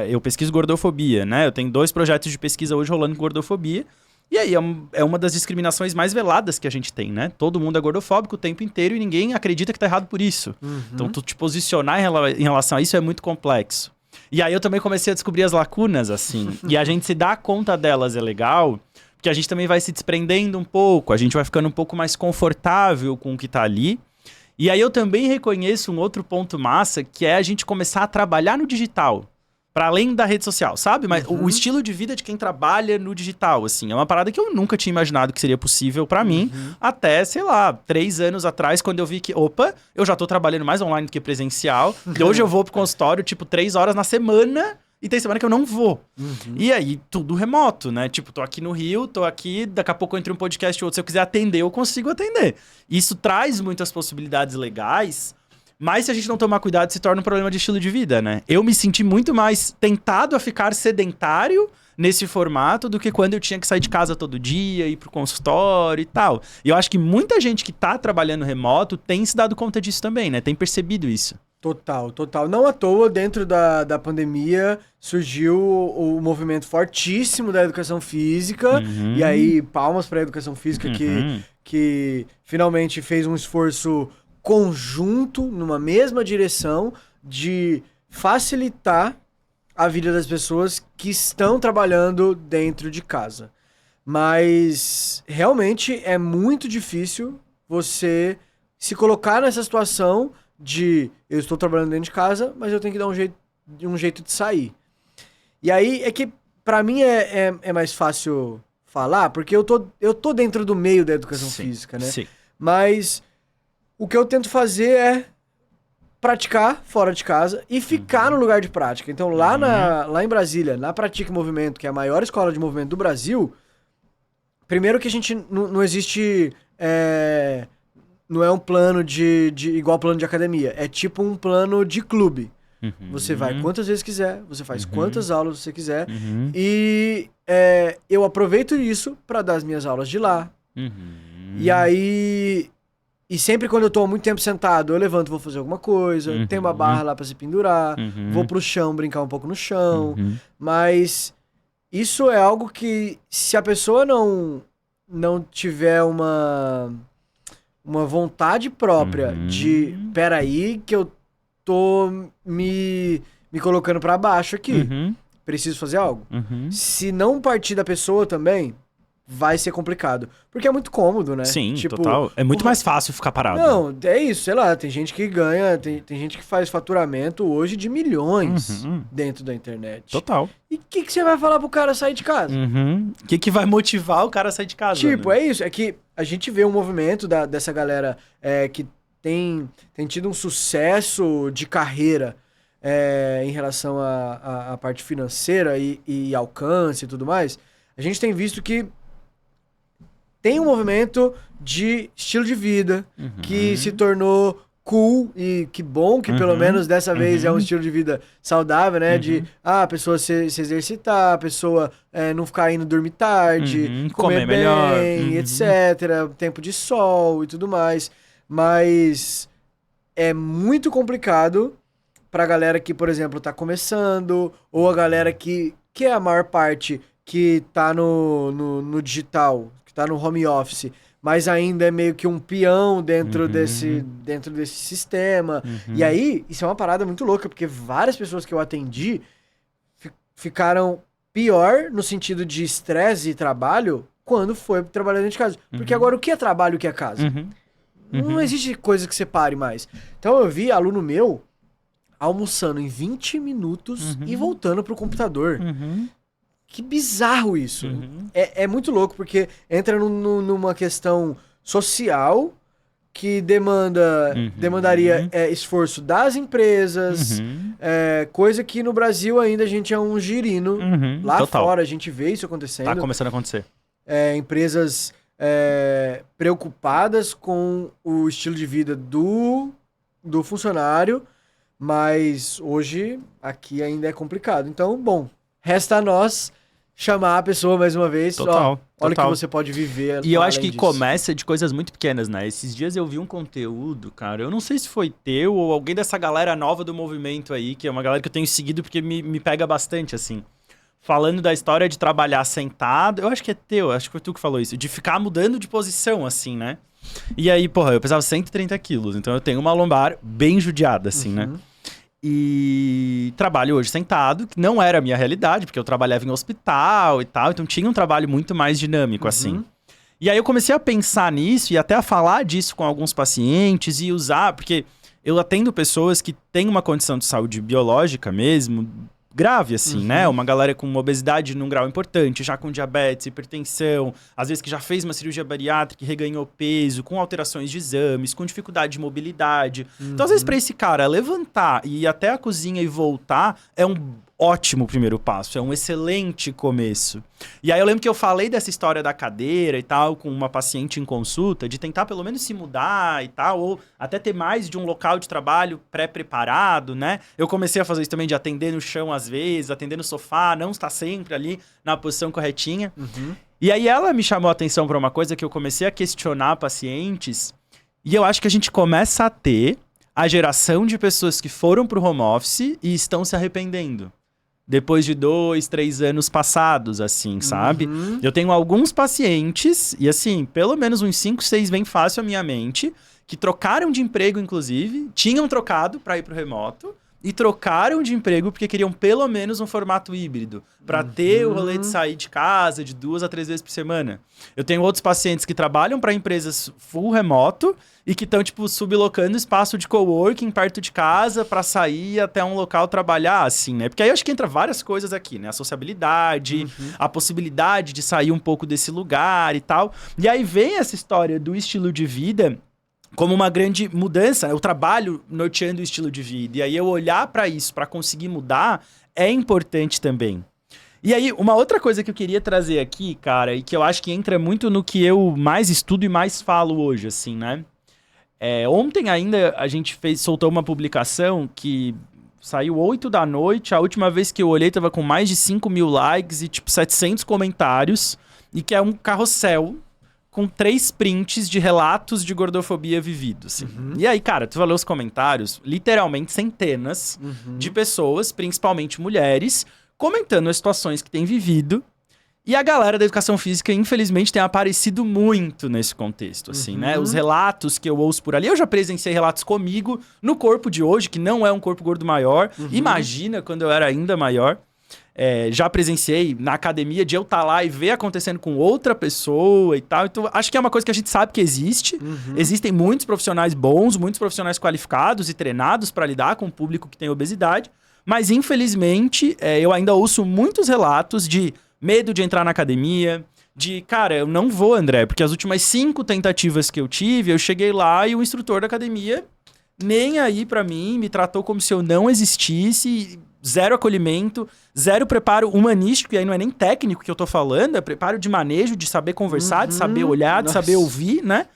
Eu pesquiso gordofobia, né? Eu tenho 2 projetos de pesquisa hoje rolando com gordofobia. E aí é uma das discriminações mais veladas que a gente tem, né? Todo mundo é gordofóbico o tempo inteiro e ninguém acredita que tá errado por isso. Então, tu te posicionar em relação a isso é muito complexo. E aí eu também comecei a descobrir as lacunas, assim. E a gente se dá conta delas é legal, porque a gente também vai se desprendendo um pouco, a gente vai ficando um pouco mais confortável com o que tá ali. E aí eu também reconheço um outro ponto massa, que é a gente começar a trabalhar no digital. Pra além da rede social, sabe? Mas o estilo de vida de quem trabalha no digital, assim, é uma parada que eu nunca tinha imaginado que seria possível pra mim, até, sei lá, 3 anos atrás, quando eu vi que, eu já tô trabalhando mais online do que presencial, e hoje eu vou pro consultório, tipo, 3 horas na semana, e tem semana que eu não vou. E aí, tudo remoto, né? Tipo, tô aqui no Rio, tô aqui, daqui a pouco entre um podcast ou outro, se eu quiser atender, eu consigo atender. Isso traz muitas possibilidades legais. Mas se a gente não tomar cuidado, se torna um problema de estilo de vida, né? Eu me senti muito mais tentado a ficar sedentário nesse formato do que quando eu tinha que sair de casa todo dia, ir pro consultório e tal. E eu acho que muita gente que tá trabalhando remoto tem se dado conta disso também, né? Tem percebido isso. Total. Não à toa, dentro da pandemia, surgiu o movimento fortíssimo da educação física. E aí, palmas pra educação física que finalmente fez um esforço conjunto, numa mesma direção, de facilitar a vida das pessoas que estão trabalhando dentro de casa. Mas realmente é muito difícil você se colocar nessa situação de eu estou trabalhando dentro de casa, mas eu tenho que dar um jeito de sair. E aí é que pra mim é mais fácil falar, porque eu tô dentro do meio da educação física, né? Sim. Mas o que eu tento fazer é praticar fora de casa e ficar no lugar de prática. Então, lá em Brasília, na Pratique Movimento, que é a maior escola de movimento do Brasil, primeiro que a gente não existe... não é um plano igual plano de academia. É tipo um plano de clube. Você vai quantas vezes quiser, você faz quantas aulas você quiser. E eu aproveito isso para dar as minhas aulas de lá. E aí... E sempre quando eu tô há muito tempo sentado, eu levanto, vou fazer alguma coisa, tem uma barra lá pra se pendurar, vou pro chão, brincar um pouco no chão. Mas isso é algo que, se a pessoa não tiver uma vontade própria de, peraí, que eu tô me colocando pra baixo aqui, preciso fazer algo. Se não partir da pessoa também... vai ser complicado. Porque é muito cômodo, né? Sim, tipo, total. É muito mais fácil ficar parado. Não, é isso, sei lá, tem gente que ganha, tem gente que faz faturamento hoje de milhões dentro da internet. Total. E o que você vai falar pro cara sair de casa? O que vai motivar o cara a sair de casa? Tipo, né? é isso, é que a gente vê um movimento dessa galera que tem tido um sucesso de carreira em relação à parte financeira e alcance e tudo mais. A gente tem visto que tem um movimento de estilo de vida que se tornou cool e que bom que pelo menos dessa vez é um estilo de vida saudável, né? De a pessoa se exercitar, a pessoa não ficar indo dormir tarde, comer bem, melhor, etc. Tempo de sol e tudo mais. Mas é muito complicado pra galera que, por exemplo, tá começando, ou a galera que é a maior parte que tá no digital, que tá no home office, mas ainda é meio que um peão dentro desse sistema. E aí, isso é uma parada muito louca, porque várias pessoas que eu atendi ficaram pior no sentido de estresse e trabalho quando foi trabalhar dentro de casa. Porque agora o que é trabalho e o que é casa? Não existe coisa que separe mais. Então eu vi aluno meu almoçando em 20 minutos e voltando pro computador. Que bizarro isso. É muito louco, porque entra numa questão social que demandaria esforço das empresas, coisa que no Brasil ainda a gente é um girino. Lá Total. fora a gente vê isso acontecendo. Tá começando a acontecer. Empresas preocupadas com o estilo de vida do funcionário, mas hoje aqui ainda é complicado. Então, bom, resta a nós chamar a pessoa mais uma vez. Total. Olha o que você pode viver. E eu acho que disso. começa de coisas muito pequenas, né? Esses dias eu vi um conteúdo, cara, eu não sei se foi teu ou alguém dessa galera nova do movimento aí, que é uma galera que eu tenho seguido porque me pega bastante, assim. Falando da história de trabalhar sentado, eu acho que é teu, acho que foi tu que falou isso, de ficar mudando de posição, assim, né? E aí, porra, eu pesava 130 quilos, então eu tenho uma lombar bem judiada, assim, né? E trabalho hoje sentado, que não era a minha realidade, porque eu trabalhava em hospital e tal, então tinha um trabalho muito mais dinâmico, assim. E aí eu comecei a pensar nisso e até a falar disso com alguns pacientes e usar, porque eu atendo pessoas que têm uma condição de saúde biológica mesmo, grave, assim, né? Uma galera com obesidade num grau importante, já com diabetes, hipertensão, às vezes que já fez uma cirurgia bariátrica e reganhou peso, com alterações de exames, com dificuldade de mobilidade. Então, às vezes, pra esse cara levantar e ir até a cozinha e voltar é um ótimo primeiro passo, é um excelente começo. E aí eu lembro que eu falei dessa história da cadeira e tal, com uma paciente em consulta, de tentar pelo menos se mudar e tal, ou até ter mais de um local de trabalho pré-preparado, né? Eu comecei a fazer isso também de atender no chão às vezes, atender no sofá, não estar sempre ali na posição corretinha. E aí ela me chamou a atenção para uma coisa que eu comecei a questionar pacientes, e eu acho que a gente começa a ter a geração de pessoas que foram pro home office e estão se arrependendo. Depois de 2, 3 anos passados, assim, sabe? Eu tenho alguns pacientes, e assim, pelo menos uns 5, 6 vem fácil à minha mente, que trocaram de emprego, inclusive, tinham trocado para ir pro remoto, e trocaram de emprego porque queriam pelo menos um formato híbrido, para ter o rolê de sair de casa de 2 a 3 vezes por semana. Eu tenho outros pacientes que trabalham para empresas full remoto e que estão, tipo, sublocando espaço de coworking perto de casa para sair até um local trabalhar, assim, né? Porque aí eu acho que entra várias coisas aqui, né? A sociabilidade, a possibilidade de sair um pouco desse lugar e tal. E aí vem essa história do estilo de vida como uma grande mudança, né? O trabalho norteando o estilo de vida. E aí eu olhar para isso, para conseguir mudar, é importante também. E aí, uma outra coisa que eu queria trazer aqui, cara, e que eu acho que entra muito no que eu mais estudo e mais falo hoje, assim, né? Ontem ainda a gente soltou uma publicação que saiu 8 da noite, a última vez que eu olhei tava com mais de 5 mil likes e tipo 700 comentários, e que é um carrossel com 3 prints de relatos de gordofobia vividos. Assim. E aí, cara, tu vai ler os comentários, literalmente centenas de pessoas, principalmente mulheres, comentando as situações que têm vivido. E a galera da educação física, infelizmente, tem aparecido muito nesse contexto, assim, né? Os relatos que eu ouço por ali, eu já presenciei relatos comigo no corpo de hoje, que não é um corpo gordo maior. Imagina quando eu era ainda maior. Já presenciei na academia de eu estar lá e ver acontecendo com outra pessoa e tal. Então, acho que é uma coisa que a gente sabe que existe. Existem muitos profissionais bons, muitos profissionais qualificados e treinados para lidar com o público que tem obesidade. Mas, infelizmente, eu ainda ouço muitos relatos de medo de entrar na academia, de, cara, eu não vou, André, porque as últimas 5 tentativas que eu tive, eu cheguei lá e o instrutor da academia nem aí pra mim, me tratou como se eu não existisse, zero acolhimento, zero preparo humanístico, e aí não é nem técnico que eu tô falando, é preparo de manejo, de saber conversar, de saber olhar, de saber ouvir, né?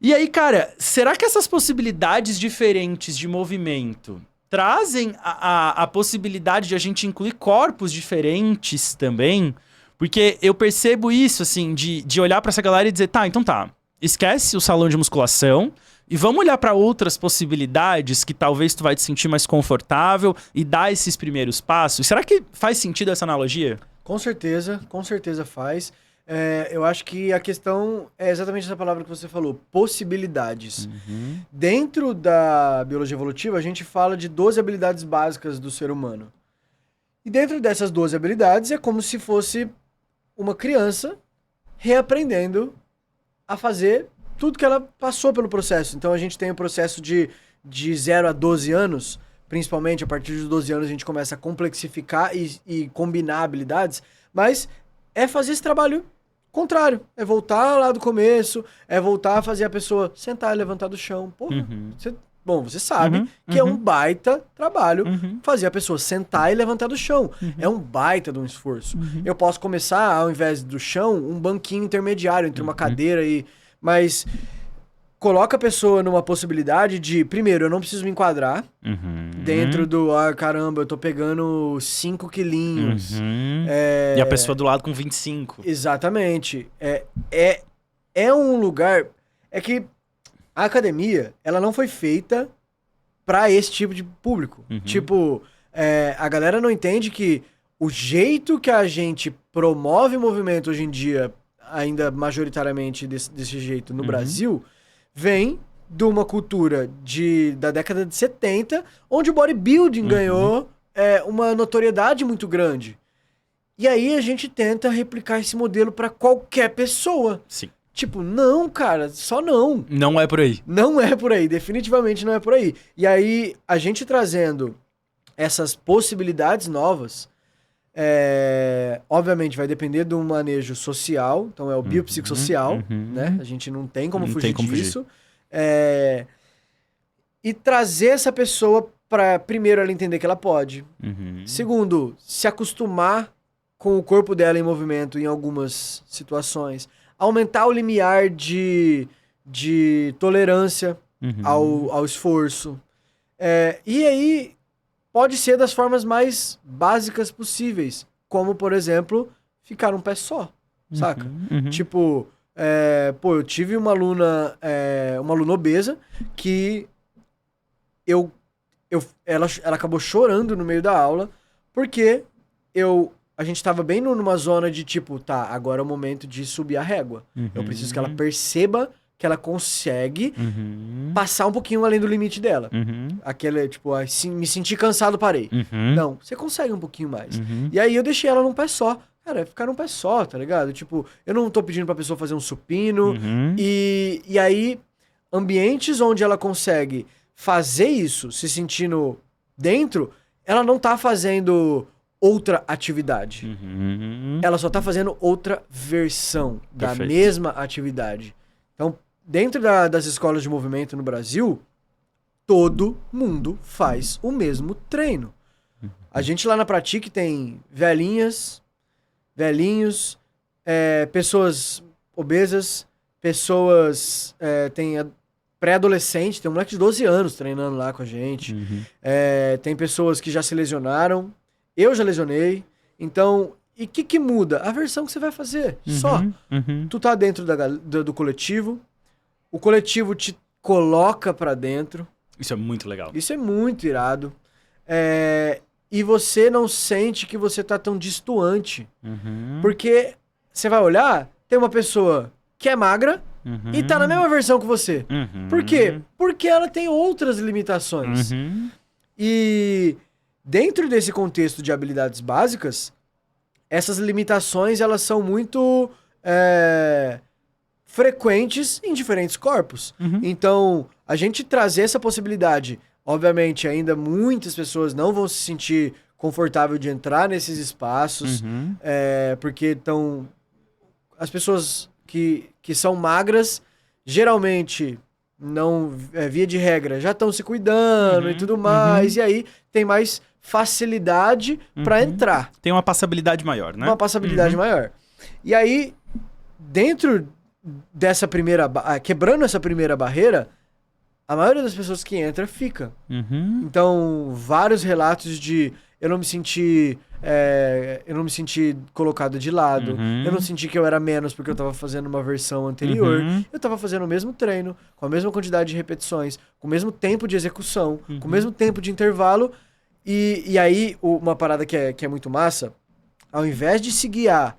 E aí, cara, será que essas possibilidades diferentes de movimento trazem a possibilidade de a gente incluir corpos diferentes também? Porque eu percebo isso, assim, de olhar pra essa galera e dizer, tá, então tá, esquece o salão de musculação e vamos olhar pra outras possibilidades que talvez tu vai te sentir mais confortável e dar esses primeiros passos. Será que faz sentido essa analogia? Com certeza faz. Eu acho que a questão é exatamente essa palavra que você falou, possibilidades. Dentro da biologia evolutiva, a gente fala de 12 habilidades básicas do ser humano. E dentro dessas 12 habilidades, é como se fosse uma criança reaprendendo a fazer tudo que ela passou pelo processo. Então, a gente tem o processo de 0 a 12 anos principalmente a partir dos 12 anos a gente começa a complexificar e combinar habilidades, mas é fazer esse trabalho contrário, é voltar lá do começo, é voltar a fazer a pessoa sentar e levantar do chão. Porra, você sabe que é um baita trabalho fazer a pessoa sentar e levantar do chão. É um baita de um esforço. Eu posso começar, ao invés do chão, um banquinho intermediário entre uma cadeira e... Mas coloca a pessoa numa possibilidade de, primeiro, eu não preciso me enquadrar dentro do, caramba, eu tô pegando 5 quilinhos. E a pessoa do lado com 25. Exatamente. É um lugar... É que a academia, ela não foi feita pra esse tipo de público. Tipo, a galera não entende que o jeito que a gente promove movimento hoje em dia, ainda majoritariamente desse jeito no Brasil, vem de uma cultura da década de 70, onde o bodybuilding ganhou uma notoriedade muito grande. E aí a gente tenta replicar esse modelo pra qualquer pessoa. Sim. Tipo, não, cara, só não. Não é por aí. Não é por aí, definitivamente não é por aí. E aí, a gente trazendo essas possibilidades novas, obviamente vai depender de um manejo social, então é o biopsicossocial, né? A gente não tem como fugir disso. E trazer essa pessoa para, primeiro, ela entender que ela pode. Segundo, se acostumar com o corpo dela em movimento em algumas situações. Aumentar o limiar de tolerância ao esforço. E aí, pode ser das formas mais básicas possíveis. Como, por exemplo, ficar um pé só, saca? Tipo, eu tive uma aluna obesa que ela acabou chorando no meio da aula porque a gente tava bem numa zona de tipo, tá, agora é o momento de subir a régua. Eu preciso que ela perceba que ela consegue passar um pouquinho além do limite dela. Aquele, tipo, assim, me senti cansado, parei. Não, você consegue um pouquinho mais. E aí eu deixei ela num pé só. Cara, ficar num pé só, tá ligado? Tipo, eu não tô pedindo pra pessoa fazer um supino. E aí, ambientes onde ela consegue fazer isso, se sentindo dentro, ela não tá fazendo outra atividade. Ela só tá fazendo outra versão da mesma atividade. Então, dentro das escolas de movimento no Brasil, todo mundo faz o mesmo treino. A gente lá na Pratique tem velhinhos, pessoas obesas, pessoas... tem pré-adolescente, tem um moleque de 12 anos treinando lá com a gente. Tem pessoas que já se lesionaram. Eu já lesionei. Então, e o que muda? A versão que você vai fazer. Só. Tu tá dentro do coletivo. O coletivo te coloca pra dentro. Isso é muito legal. Isso é muito irado. E você não sente que você tá tão distoante. Porque você vai olhar, tem uma pessoa que é magra e tá na mesma versão que você. Por quê? Porque ela tem outras limitações. E dentro desse contexto de habilidades básicas, essas limitações elas são muito frequentes em diferentes corpos. Então, a gente trazer essa possibilidade, obviamente, ainda muitas pessoas não vão se sentir confortável de entrar nesses espaços, porque estão... As pessoas que são magras, geralmente, não via de regra, já estão se cuidando e tudo mais, e aí tem mais facilidade para entrar. Tem uma passabilidade maior, né? Uma passabilidade maior. E aí, dentro dessa primeira... quebrando essa primeira barreira, a maioria das pessoas que entra fica. Então, vários relatos de... Eu não me senti colocado de lado. Eu não senti que eu era menos porque eu tava fazendo uma versão anterior. Eu tava fazendo o mesmo treino, com a mesma quantidade de repetições, com o mesmo tempo de execução, com o mesmo tempo de intervalo. E aí, uma parada que é muito massa, ao invés de se guiar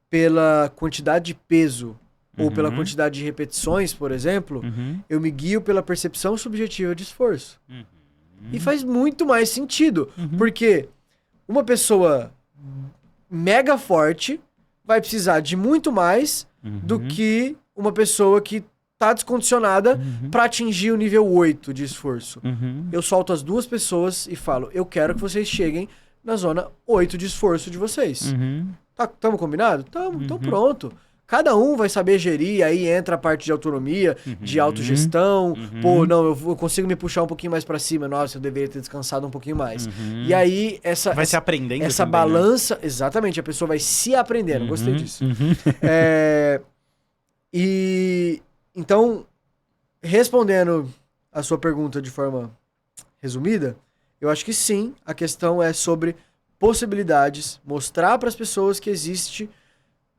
pela quantidade de peso ou pela quantidade de repetições, por exemplo, eu me guio pela percepção subjetiva de esforço. E faz muito mais sentido, porque uma pessoa mega forte vai precisar de muito mais do que uma pessoa que tá descondicionada pra atingir o nível 8 de esforço. Eu solto as duas pessoas e falo, eu quero que vocês cheguem na zona 8 de esforço de vocês. Tamo combinado? Tamo, então pronto. Cada um vai saber gerir, aí entra a parte de autonomia, de autogestão. Pô, não, eu consigo me puxar um pouquinho mais pra cima. Nossa, eu deveria ter descansado um pouquinho mais. E aí, vai se aprendendo essa também, balança... Né? Exatamente, a pessoa vai se aprendendo. Gostei disso. E... Então, respondendo a sua pergunta de forma resumida, eu acho que sim, a questão é sobre possibilidades, mostrar para as pessoas que existe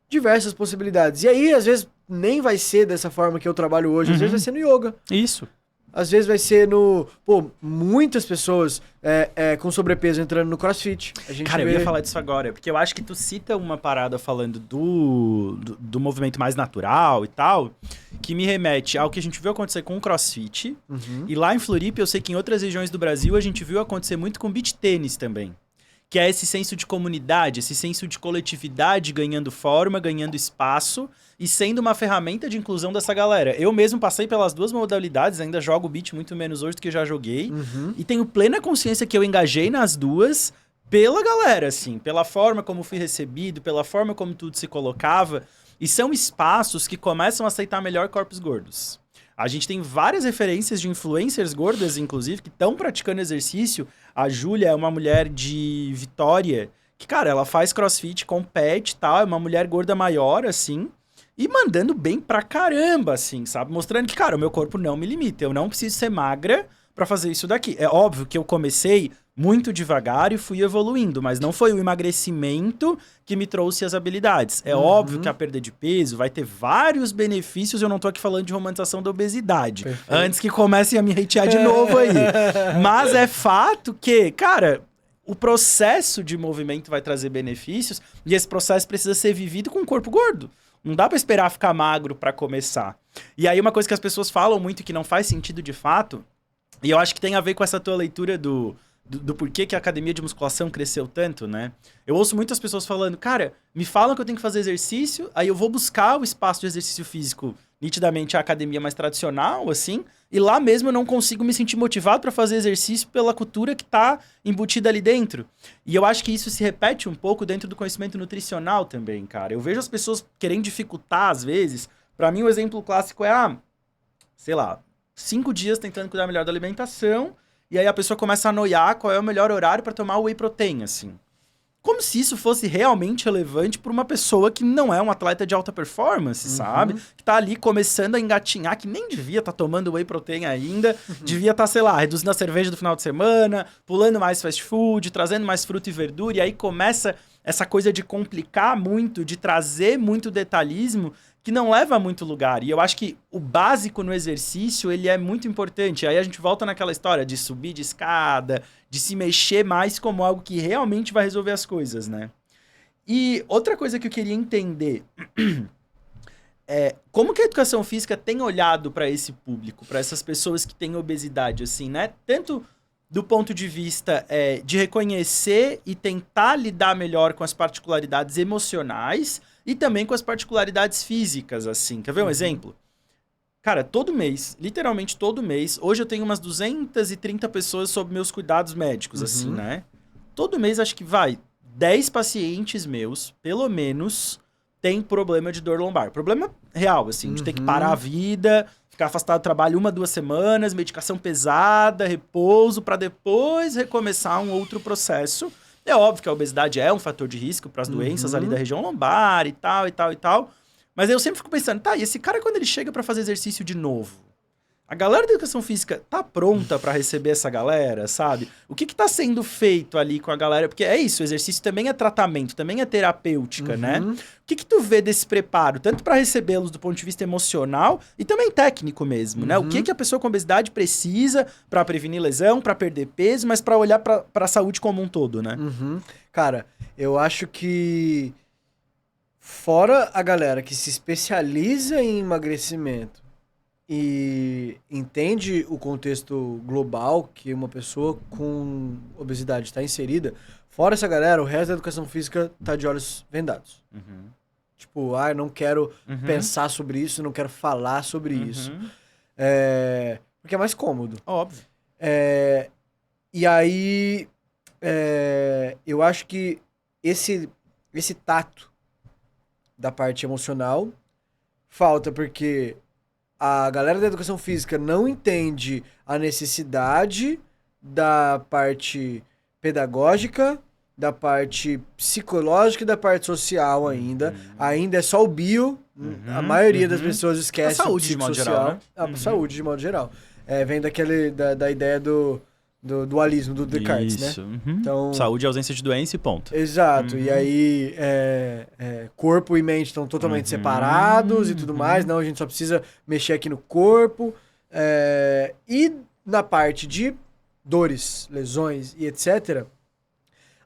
diversas possibilidades. E aí, às vezes, nem vai ser dessa forma que eu trabalho hoje. Às vezes vai ser no yoga. Isso. Às vezes vai ser no... Pô, muitas pessoas com sobrepeso entrando no CrossFit. Cara, eu ia falar disso agora. Porque eu acho que tu cita uma parada falando do movimento mais natural e tal, que me remete ao que a gente viu acontecer com o CrossFit. E lá em Floripa, eu sei que em outras regiões do Brasil, a gente viu acontecer muito com beach tênis também. Que é esse senso de comunidade, esse senso de coletividade ganhando forma, ganhando espaço e sendo uma ferramenta de inclusão dessa galera. Eu mesmo passei pelas duas modalidades, ainda jogo beat muito menos hoje do que já joguei. E tenho plena consciência que eu engajei nas duas pela galera, assim. Pela forma como fui recebido, pela forma como tudo se colocava. E são espaços que começam a aceitar melhor corpos gordos. A gente tem várias referências de influencers gordas, inclusive, que estão praticando exercício. A Júlia é uma mulher de Vitória, que, cara, ela faz crossfit, compete e tal, é uma mulher gorda maior, assim, e mandando bem pra caramba, assim, sabe? Mostrando que, cara, o meu corpo não me limita, eu não preciso ser magra pra fazer isso daqui. É óbvio que eu comecei muito devagar e fui evoluindo, mas não foi o emagrecimento que me trouxe as habilidades. É óbvio que a perda de peso vai ter vários benefícios, eu não tô aqui falando de romantização da obesidade. Perfeito. Antes que comecem a me hatear de novo aí. Mas é fato que, cara, o processo de movimento vai trazer benefícios e esse processo precisa ser vivido com o corpo gordo. Não dá pra esperar ficar magro pra começar. E aí uma coisa que as pessoas falam muito que não faz sentido de fato, e eu acho que tem a ver com essa tua leitura do porquê que a academia de musculação cresceu tanto, né? Eu ouço muitas pessoas falando, cara, me falam que eu tenho que fazer exercício, aí eu vou buscar o espaço de exercício físico, nitidamente a academia mais tradicional, assim, e lá mesmo eu não consigo me sentir motivado para fazer exercício pela cultura que tá embutida ali dentro. E eu acho que isso se repete um pouco dentro do conhecimento nutricional também, cara. Eu vejo as pessoas querendo dificultar, às vezes. Para mim, o exemplo clássico é, sei lá, 5 dias tentando cuidar melhor da alimentação, e aí a pessoa começa a noiar qual é o melhor horário para tomar o whey protein, assim. Como se isso fosse realmente relevante para uma pessoa que não é um atleta de alta performance, sabe? Que tá ali começando a engatinhar, que nem devia estar tomando whey protein ainda, devia estar, sei lá, reduzindo a cerveja do final de semana, pulando mais fast food, trazendo mais fruta e verdura, e aí começa essa coisa de complicar muito, de trazer muito detalhismo, que não leva a muito lugar. E eu acho que o básico no exercício, ele é muito importante. Aí a gente volta naquela história de subir de escada, de se mexer mais como algo que realmente vai resolver as coisas, né? E outra coisa que eu queria entender é como que a educação física tem olhado para esse público, para essas pessoas que têm obesidade, assim, né? Tanto do ponto de vista de reconhecer e tentar lidar melhor com as particularidades emocionais e também com as particularidades físicas, assim. Quer ver um exemplo? Cara, todo mês, literalmente todo mês, hoje eu tenho umas 230 pessoas sob meus cuidados médicos, assim, né? Todo mês, acho que 10 pacientes meus, pelo menos, têm problema de dor lombar. Problema real, assim, de ter que parar a vida, ficar afastado do trabalho 1, 2 semanas, medicação pesada, repouso, para depois recomeçar um outro processo. É óbvio que a obesidade é um fator de risco para as doenças ali da região lombar e tal, e tal, e tal. Mas eu sempre fico pensando, tá, e esse cara quando ele chega para fazer exercício de novo? A galera da educação física tá pronta para receber essa galera, sabe? O que tá sendo feito ali com a galera? Porque é isso, o exercício também é tratamento, também é terapêutica, né? O que tu vê desse preparo, tanto para recebê-los do ponto de vista emocional e também técnico mesmo, né? O que a pessoa com obesidade precisa para prevenir lesão, para perder peso, mas para olhar para a saúde como um todo, né? Cara, eu acho que fora a galera que se especializa em emagrecimento e entende o contexto global que uma pessoa com obesidade está inserida, fora essa galera, o resto da educação física tá de olhos vendados. Tipo, eu não quero pensar sobre isso, não quero falar sobre isso. Porque é mais cômodo. Óbvio. E aí, eu acho que esse tato da parte emocional falta porque a galera da educação física não entende a necessidade da parte pedagógica, da parte psicológica e da parte social ainda. Ainda é só o bio. A maioria das pessoas esquece a saúde de modo geral, né? A saúde de modo geral. Vem da ideia do dualismo do Descartes, Isso. né? Então, saúde é ausência de doença e ponto. exato. E aí, corpo e mente estão totalmente separados e tudo mais. Não, a gente só precisa mexer aqui no corpo. E na parte de dores, lesões e etc.,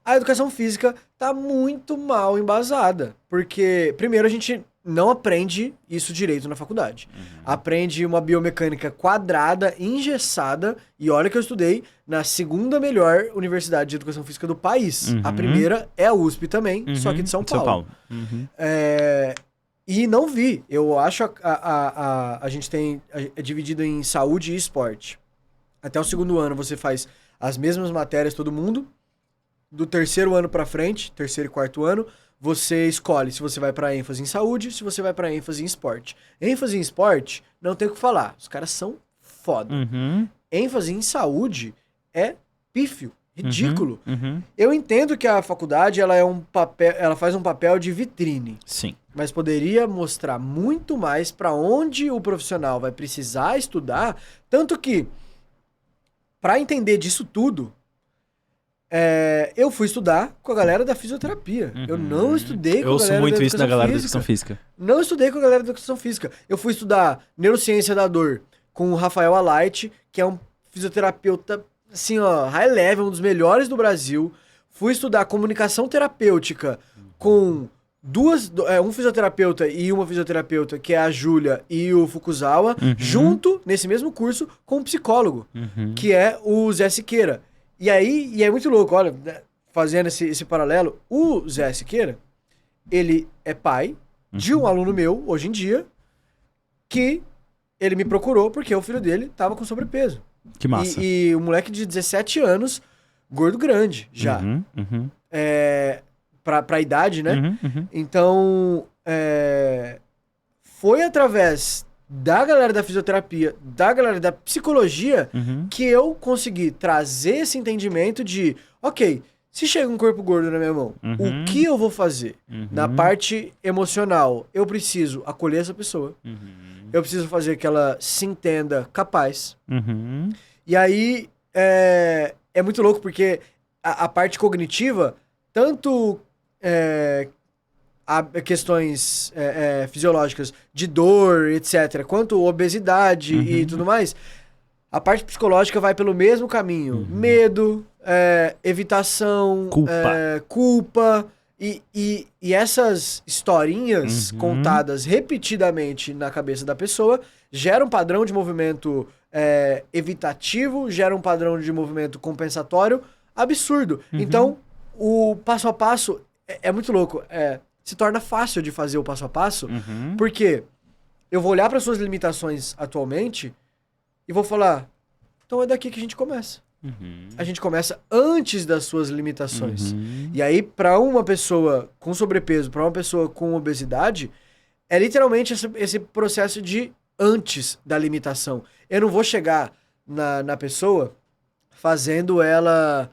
a educação física tá muito mal embasada. Porque, primeiro, a gente não aprende isso direito na faculdade. Aprende uma biomecânica quadrada, engessada, e olha que eu estudei na segunda melhor universidade de educação física do país. A primeira é a USP também, só que de São Paulo. E não vi. Eu acho a gente é dividido em saúde e esporte. Até o segundo ano você faz as mesmas matérias todo mundo. Do terceiro ano pra frente, terceiro e quarto ano, você escolhe se você vai pra ênfase em saúde, se você vai pra ênfase em esporte. ênfase em esporte, não tem o que falar. Os caras são foda. ênfase em saúde é pífio, ridículo. Eu entendo que a faculdade ela faz um papel de vitrine. Sim. Mas poderia mostrar muito mais pra onde o profissional vai precisar estudar. Tanto que, pra entender disso tudo, eu fui estudar com a galera da fisioterapia. Eu não estudei com a galera da educação física. Eu ouço muito isso da galera da educação física. Não estudei com a galera da educação física. Eu fui estudar neurociência da dor com o Rafael Alight, que é um fisioterapeuta, assim, ó, high level, um dos melhores do Brasil. Fui estudar comunicação terapêutica com um fisioterapeuta e uma fisioterapeuta, que é a Júlia e o Fukuzawa, junto, nesse mesmo curso, com um psicólogo, que é o Zé Siqueira. E aí, é muito louco, olha, fazendo esse paralelo, o Zé Siqueira, ele é pai de um aluno meu, hoje em dia, que ele me procurou porque o filho dele tava com sobrepeso. Que massa. E um moleque de 17 anos, gordo grande, já. Pra idade, né? Então, foi através da galera da fisioterapia, da galera da psicologia, que eu consegui trazer esse entendimento de, ok, se chega um corpo gordo na minha mão, o que eu vou fazer? Na parte emocional, eu preciso acolher essa pessoa, eu preciso fazer que ela se entenda capaz. E aí, é muito louco porque a parte cognitiva, tanto questões fisiológicas de dor, etc., quanto obesidade e tudo mais, a parte psicológica vai pelo mesmo caminho. Medo, evitação, culpa. E essas historinhas contadas repetidamente na cabeça da pessoa geram um padrão de movimento evitativo, geram um padrão de movimento compensatório absurdo. Então, o passo a passo é muito louco. Se torna fácil de fazer o passo a passo, porque eu vou olhar para suas limitações atualmente e vou falar, então é daqui que a gente começa. A gente começa antes das suas limitações. E aí, para uma pessoa com sobrepeso, para uma pessoa com obesidade, é literalmente esse processo de antes da limitação. Eu não vou chegar na pessoa fazendo ela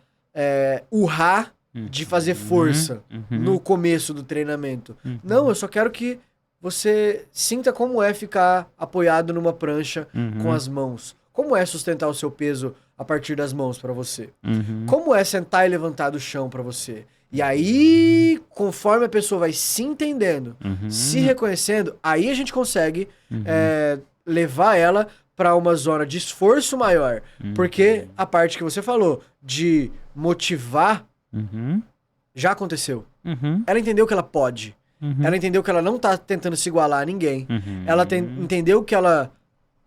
urrar de fazer força no começo do treinamento. Não, eu só quero que você sinta como é ficar apoiado numa prancha com as mãos. Como é sustentar o seu peso a partir das mãos pra você? Como é sentar e levantar do chão pra você? E aí, conforme a pessoa vai se entendendo, se reconhecendo, aí a gente consegue levar ela pra uma zona de esforço maior. Porque a parte que você falou de motivar já aconteceu. Ela entendeu que ela pode. Ela entendeu que ela não tá tentando se igualar a ninguém. Ela entendeu que ela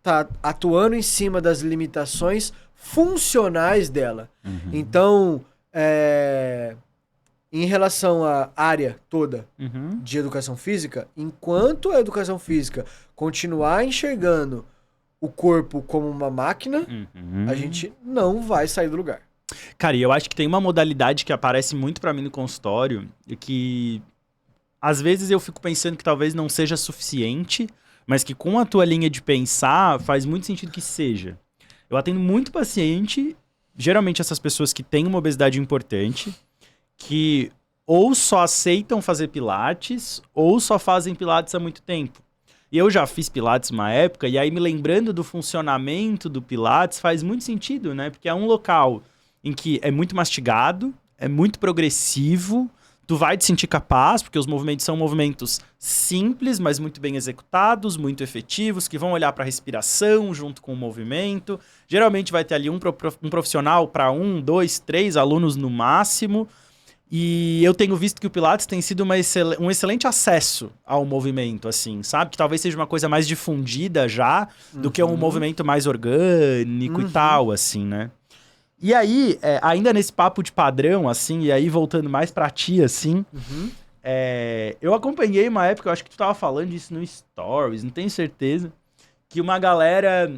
tá atuando em cima das limitações funcionais dela. Então, em relação à área toda Uhum. de educação física, enquanto a educação física continuar enxergando o corpo como uma máquina, Uhum. a gente não vai sair do lugar. Cara, e eu acho que tem uma modalidade que aparece muito pra mim no consultório e que às vezes eu fico pensando que talvez não seja suficiente, mas que com a tua linha de pensar faz muito sentido que seja. Eu atendo muito paciente, geralmente essas pessoas que têm uma obesidade importante, que ou só aceitam fazer pilates ou só fazem pilates há muito tempo. E eu já fiz pilates uma época, e aí me lembrando do funcionamento do pilates faz muito sentido, né? Porque é um local em que é muito mastigado, é muito progressivo, tu vai te sentir capaz, porque os movimentos são movimentos simples, mas muito bem executados, muito efetivos, que vão olhar para a respiração junto com o movimento. Geralmente vai ter ali um profissional para 1, 2, 3 alunos no máximo. E eu tenho visto que o Pilates tem sido um excelente acesso ao movimento, assim, sabe? Que talvez seja uma coisa mais difundida já, do que um movimento mais orgânico e tal, assim, né? E aí, ainda nesse papo de padrão, assim, e aí voltando mais pra ti, assim, eu acompanhei uma época, eu acho que tu tava falando disso no Stories, não tenho certeza, que uma galera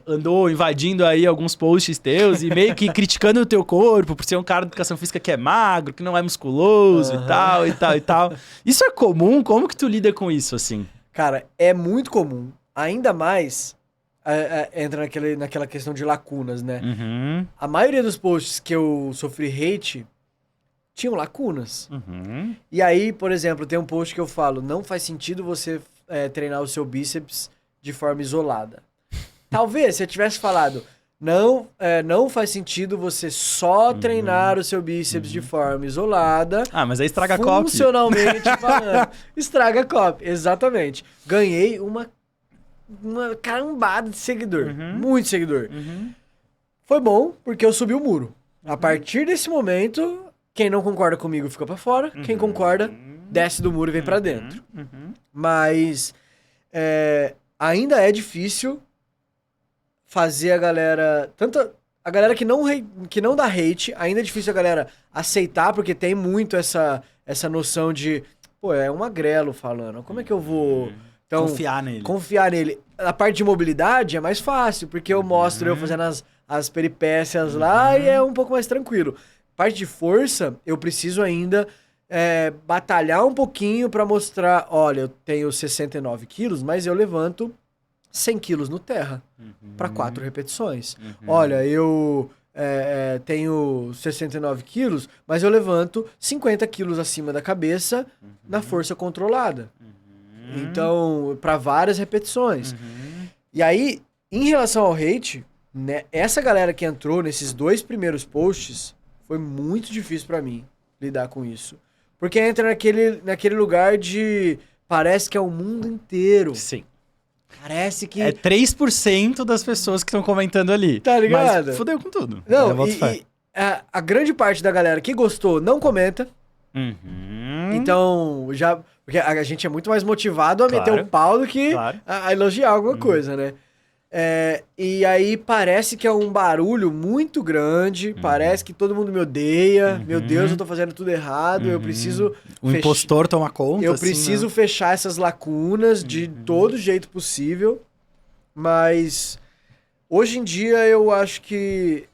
andou invadindo aí alguns posts teus e meio que criticando o teu corpo por ser um cara de educação física que é magro, que não é musculoso e tal, e tal, e tal. Isso é comum? Como que tu lida com isso, assim? Cara, é muito comum. Ainda mais entra naquela questão de lacunas, né? Uhum, A maioria dos posts que eu sofri hate tinham lacunas. uhum. E aí, por exemplo, tem um post que eu falo, não faz sentido você treinar o seu bíceps de forma isolada. Talvez se eu tivesse falado, não faz sentido você só treinar o seu bíceps de forma isolada. Ah, mas aí estraga a copy. Funcionalmente falando. Estraga a copy, exatamente. Ganhei uma carambada de seguidor. Muito seguidor. Foi bom, porque eu subi o muro. A partir desse momento, quem não concorda comigo fica pra fora. Quem concorda, desce do muro e vem pra dentro. Mas ainda é difícil fazer a galera... Tanto a galera que não dá hate, ainda é difícil a galera aceitar, porque tem muito essa noção de... Pô, é um magrelo falando. Como é que eu vou... Então, confiar nele. A parte de mobilidade é mais fácil, porque eu mostro eu fazendo as peripécias lá e é um pouco mais tranquilo. Parte de força, eu preciso ainda batalhar um pouquinho pra mostrar, olha, eu tenho 69 quilos, mas eu levanto 100 quilos no terra pra 4 repetições. Olha, eu tenho 69 quilos, mas eu levanto 50 quilos acima da cabeça na força controlada. Então, para várias repetições. E aí, em relação ao hate, né, essa galera que entrou nesses 2 primeiros posts, foi muito difícil para mim lidar com isso. Porque entra naquele lugar de... Parece que é o mundo inteiro. Sim. Parece que... É 3% das pessoas que estão comentando ali. Tá ligado? Mas fudeu com tudo. Não, a grande parte da galera que gostou não comenta. Então, porque a gente é muito mais motivado a meter o pau do que a elogiar alguma coisa, né? E aí parece que é um barulho muito grande, parece que todo mundo me odeia, meu Deus, eu tô fazendo tudo errado, eu preciso... O impostor toma conta, eu preciso fechar essas lacunas de todo jeito possível, mas hoje em dia eu acho que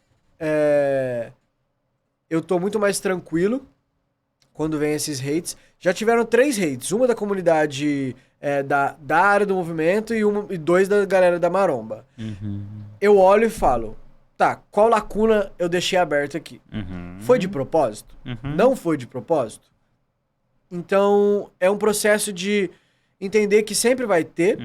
eu tô muito mais tranquilo quando vem esses hates. Já tiveram 3 hates. Uma da comunidade da área do movimento e 2 da galera da maromba. Eu olho e falo, tá, qual lacuna eu deixei aberto aqui? Foi de propósito? Não foi de propósito? Então, é um processo de entender que sempre vai ter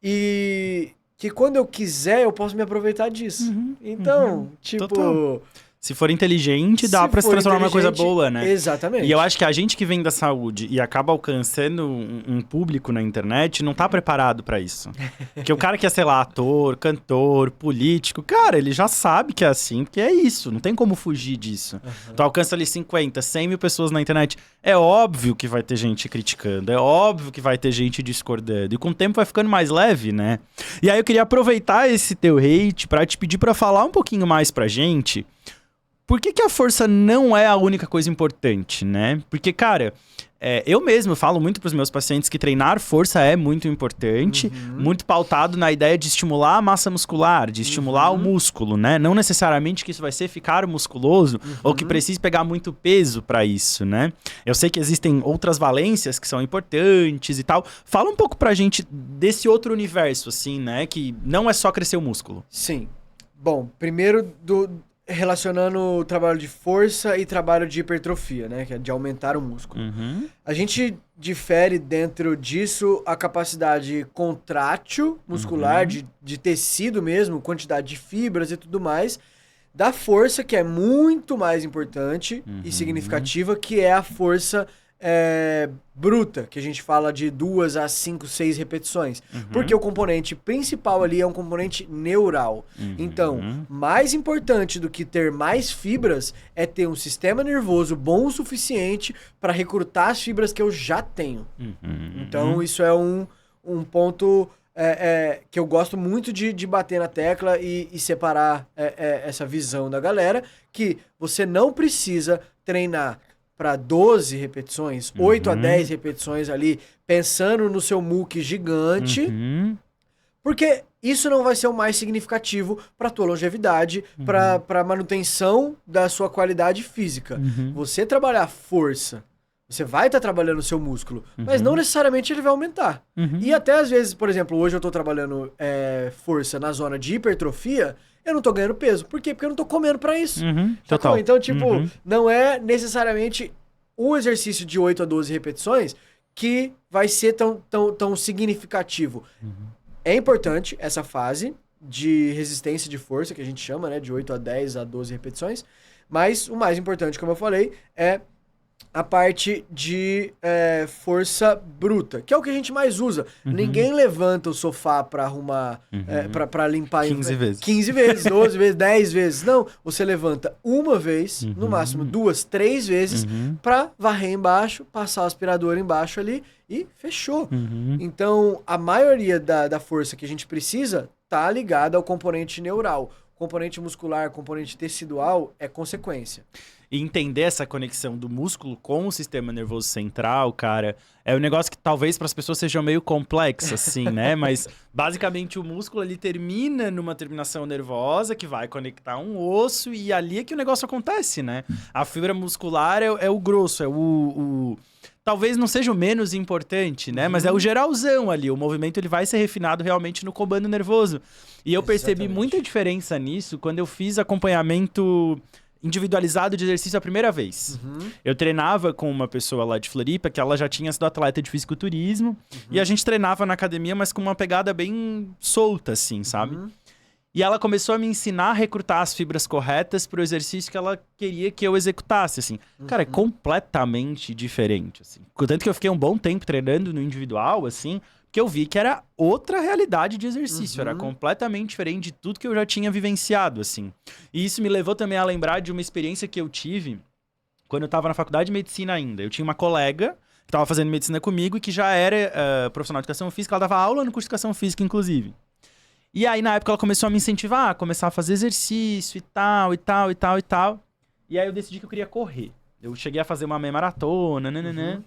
e que quando eu quiser, eu posso me aproveitar disso. Então, tipo... Total. Se for inteligente, dá pra se transformar numa coisa boa, né? Exatamente. E eu acho que a gente que vem da saúde e acaba alcançando um público na internet não tá preparado pra isso. Porque o cara que é, sei lá, ator, cantor, político, cara, ele já sabe que é assim, porque é isso, não tem como fugir disso. Tu alcança ali 50, 100 mil pessoas na internet, é óbvio que vai ter gente criticando, é óbvio que vai ter gente discordando. E com o tempo vai ficando mais leve, né? E aí eu queria aproveitar esse teu hate pra te pedir pra falar um pouquinho mais pra gente... por que a força não é a única coisa importante, né? Porque, cara, eu mesmo falo muito para os meus pacientes que treinar força é muito importante, muito pautado na ideia de estimular a massa muscular, de estimular o músculo, né? Não necessariamente que isso vai ser ficar musculoso ou que precise pegar muito peso para isso, né? Eu sei que existem outras valências que são importantes e tal. Fala um pouco pra gente desse outro universo, assim, né? Que não é só crescer o músculo. Sim. Bom, primeiro relacionando o trabalho de força e trabalho de hipertrofia, né? Que é de aumentar o músculo. A gente difere dentro disso a capacidade contrátil muscular, de tecido mesmo, quantidade de fibras e tudo mais, da força, que é muito mais importante e significativa, que é a força bruta, que a gente fala de 2 a 5, 6 repetições. Porque o componente principal ali é um componente neural. Então, mais importante do que ter mais fibras é ter um sistema nervoso bom o suficiente para recrutar as fibras que eu já tenho. Então, isso é um ponto que eu gosto muito de bater na tecla e separar essa visão da galera, que você não precisa treinar para 12 repetições, 8 a 10 repetições ali, pensando no seu muque gigante, porque isso não vai ser o mais significativo para tua longevidade, para manutenção da sua qualidade física. Você trabalhar força, você vai estar trabalhando o seu músculo, mas não necessariamente ele vai aumentar. E até às vezes, por exemplo, hoje eu tô trabalhando força na zona de hipertrofia, eu não tô ganhando peso. Por quê? Porque eu não tô comendo pra isso. Total. Então, tipo, não é necessariamente o exercício de 8 a 12 repetições que vai ser tão significativo. É importante essa fase de resistência de força, que a gente chama, né? De 8 a 10 a 12 repetições. Mas o mais importante, como eu falei, é a parte de força bruta, que é o que a gente mais usa. Ninguém levanta o sofá pra arrumar, pra limpar 15 vezes. 15 vezes, 12 vezes, 10 vezes. Não, você levanta uma vez, no máximo 2, 3 vezes, pra varrer embaixo, passar o aspirador embaixo ali e fechou. Então, a maioria da força que a gente precisa tá ligada ao componente neural. Componente muscular, componente tecidual é consequência. E entender essa conexão do músculo com o sistema nervoso central, cara, é um negócio que talvez para as pessoas seja meio complexo, assim, né? Mas, basicamente, o músculo, ele termina numa terminação nervosa que vai conectar um osso e ali é que o negócio acontece, né? A fibra muscular é o grosso, talvez não seja o menos importante, né? Mas é o geralzão ali. O movimento ele vai ser refinado realmente no comando nervoso. E eu percebi muita diferença nisso quando eu fiz acompanhamento individualizado de exercício a primeira vez. Eu treinava com uma pessoa lá de Floripa, que ela já tinha sido atleta de fisiculturismo, e a gente treinava na academia, mas com uma pegada bem solta, assim, sabe? E ela começou a me ensinar a recrutar as fibras corretas para o exercício que ela queria que eu executasse, assim. Cara, é completamente diferente, assim. Tanto que eu fiquei um bom tempo treinando no individual, assim, que eu vi que era outra realidade de exercício, era completamente diferente de tudo que eu já tinha vivenciado, assim. E isso me levou também a lembrar de uma experiência que eu tive quando eu estava na faculdade de medicina ainda. Eu tinha uma colega que estava fazendo medicina comigo e que já era profissional de educação física, ela dava aula no curso de educação física, inclusive. E aí, na época, ela começou a me incentivar a começar a fazer exercício e tal, e tal, e tal, e tal. E aí eu decidi que eu queria correr. Eu cheguei a fazer uma meia maratona, nananã.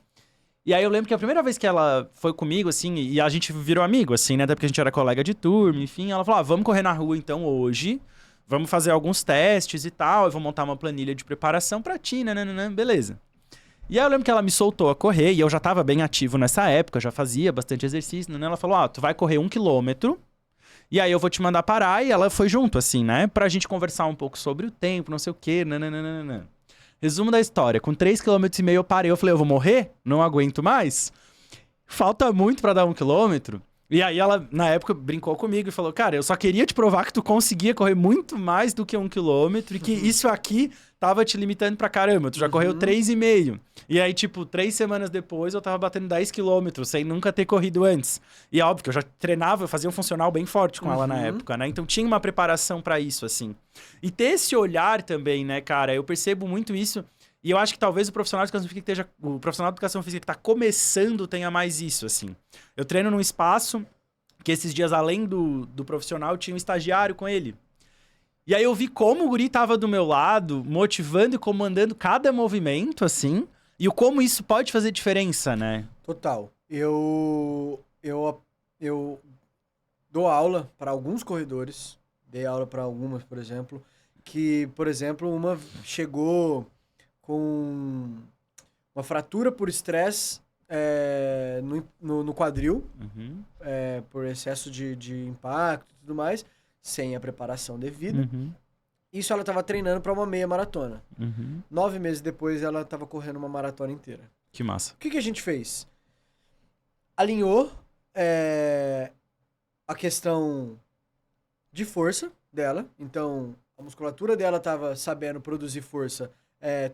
E aí eu lembro que a primeira vez que ela foi comigo, assim, e a gente virou amigo, assim, né? Até porque a gente era colega de turma, enfim. Ela falou, vamos correr na rua, então, hoje. Vamos fazer alguns testes e tal. Eu vou montar uma planilha de preparação pra ti, nananã, beleza. E aí eu lembro que ela me soltou a correr, e eu já tava bem ativo nessa época, já fazia bastante exercício, né? Ela falou, tu vai correr 1 quilômetro, e aí eu vou te mandar parar, e ela foi junto, assim, né? Pra gente conversar um pouco sobre o tempo, não sei o quê, nananana. Resumo da história, com 3,5 km eu parei, eu falei, eu vou morrer? Não aguento mais? Falta muito pra dar 1 quilômetro? E aí ela, na época, brincou comigo e falou, cara, eu só queria te provar que tu conseguia correr muito mais do que 1 quilômetro e que isso aqui tava te limitando pra caramba, tu já correu 3,5. E aí, tipo, 3 semanas depois eu tava batendo 10 quilômetros, sem nunca ter corrido antes. E é óbvio que eu já treinava, eu fazia um funcional bem forte com ela na época, né? Então tinha uma preparação pra isso, assim. E ter esse olhar também, né, cara, eu percebo muito isso. E eu acho que talvez o profissional de educação física que tá começando tenha mais isso, assim. Eu treino num espaço que esses dias, além do profissional, tinha um estagiário com ele. E aí eu vi como o guri tava do meu lado, motivando e comandando cada movimento, assim, e o como isso pode fazer diferença, né? Total. Eu dou aula para alguns corredores, dei aula para algumas, por exemplo, que, por exemplo, uma chegou com uma fratura por estresse no quadril, Uhum. por excesso de impacto e tudo mais, sem a preparação devida. Uhum. Isso ela estava treinando para uma meia maratona. Uhum. 9 meses depois ela estava correndo uma maratona inteira. Que massa. O que a gente fez? Alinhou a questão de força dela. Então, a musculatura dela estava sabendo produzir força,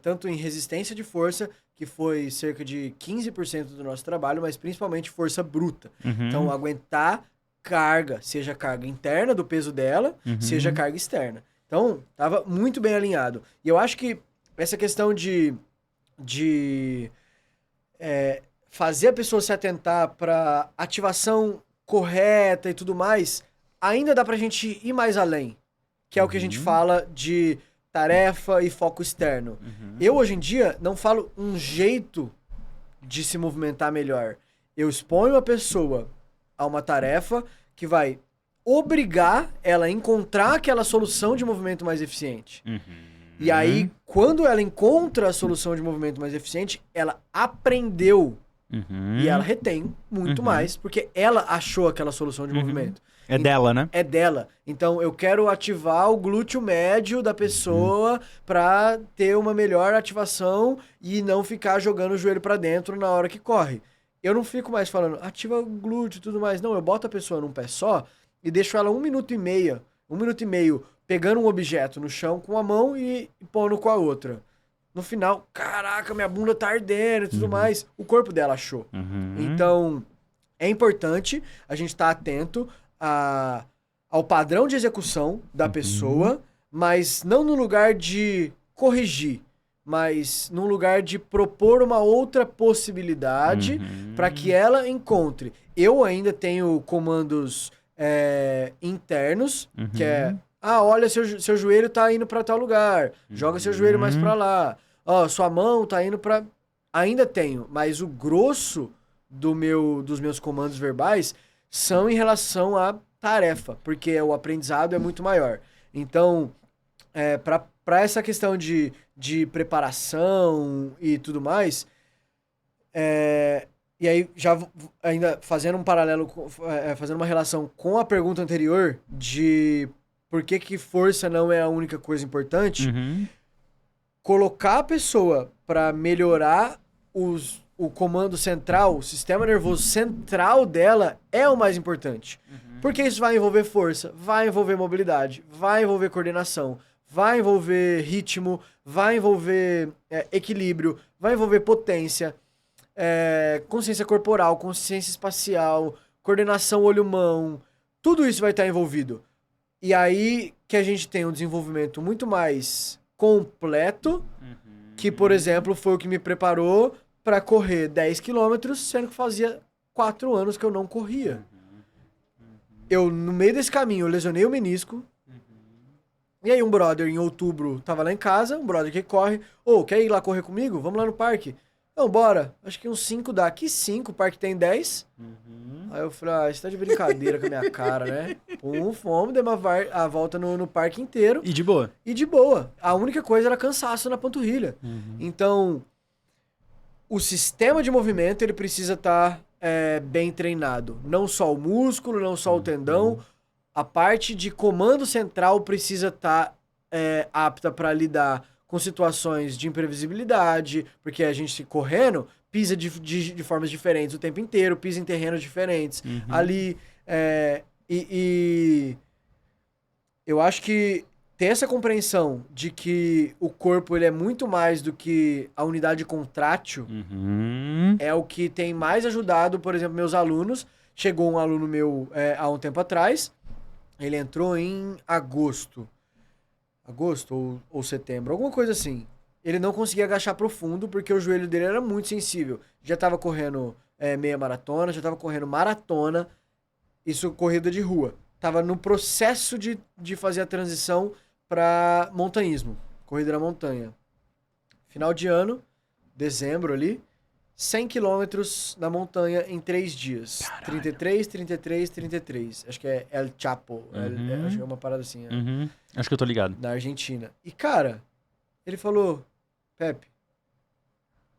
tanto em resistência de força, que foi cerca de 15% do nosso trabalho, mas principalmente força bruta. Uhum. Então, aguentar carga, seja carga interna do peso dela, Uhum. seja carga externa. Então, estava muito bem alinhado. E eu acho que essa questão de fazer a pessoa se atentar para ativação correta e tudo mais, ainda dá pra gente ir mais além. Que é o que a gente fala de tarefa e foco externo. Eu, hoje em dia, não falo um jeito de se movimentar melhor. Eu exponho a pessoa a uma tarefa que vai obrigar ela a encontrar aquela solução de movimento mais eficiente. E aí, quando ela encontra a solução de movimento mais eficiente, ela aprendeu e ela retém muito mais, porque ela achou aquela solução de movimento. É dela, né? É dela. Então, eu quero ativar o glúteo médio da pessoa pra ter uma melhor ativação e não ficar jogando o joelho pra dentro na hora que corre. Eu não fico mais falando, ativa o glúteo e tudo mais. Não, eu boto a pessoa num pé só e deixo ela 1 minuto e meio, pegando um objeto no chão com a mão e pondo com a outra. No final, caraca, minha bunda tá ardendo e tudo mais. O corpo dela achou. Então, é importante a gente estar atento ao padrão de execução da pessoa, mas não no lugar de corrigir, mas num lugar de propor uma outra possibilidade para que ela encontre. Eu ainda tenho comandos internos, que é, olha, seu joelho tá indo para tal lugar, joga seu joelho mais para lá, sua mão tá indo para... Ainda tenho, mas o grosso dos meus comandos verbais são em relação à tarefa, porque o aprendizado é muito maior. Então, para essa questão de preparação e tudo mais, e aí já ainda fazendo um paralelo, fazendo uma relação com a pergunta anterior de por que força não é a única coisa importante, colocar a pessoa para melhorar o comando central, o sistema nervoso central dela é o mais importante. Porque isso vai envolver força, vai envolver mobilidade, vai envolver coordenação, vai envolver ritmo, vai envolver equilíbrio, vai envolver potência, consciência corporal, consciência espacial, coordenação olho-mão, tudo isso vai estar envolvido. E aí que a gente tem um desenvolvimento muito mais completo, que, por exemplo, foi o que me preparou para correr 10 quilômetros, sendo que fazia 4 anos que eu não corria. Eu, no meio desse caminho, eu lesionei o menisco. E aí um brother, em outubro, tava lá em casa, um brother que corre. Quer ir lá correr comigo? Vamos lá no parque. Não, bora. Acho que uns 5 dá. Que 5? O parque tem 10. Aí eu falei, você tá de brincadeira com a minha cara, né? Fomos, demos a volta no parque inteiro. E de boa. E de boa. A única coisa era cansaço na panturrilha. Então, o sistema de movimento, ele precisa estar bem treinado. Não só o músculo, não só o tendão. A parte de comando central precisa estar apta para lidar com situações de imprevisibilidade, porque a gente correndo pisa de formas diferentes o tempo inteiro, pisa em terrenos diferentes. Ali, eu acho que ter essa compreensão de que o corpo ele é muito mais do que a unidade contrátil é o que tem mais ajudado, por exemplo, meus alunos. Chegou um aluno meu há um tempo atrás, ele entrou em agosto ou setembro, alguma coisa assim. Ele não conseguia agachar profundo porque o joelho dele era muito sensível. Já estava correndo meia maratona, já estava correndo maratona, isso corrida de rua. Tava no processo de fazer a transição pra montanhismo, corrida na montanha. Final de ano, dezembro ali, 100 quilômetros na montanha em 3 dias. Caralho. 33, 33, 33. Acho que é El Chapo. Acho que é uma parada assim, Uhum. Acho que eu tô ligado. na Argentina. E, cara, ele falou, Pepe,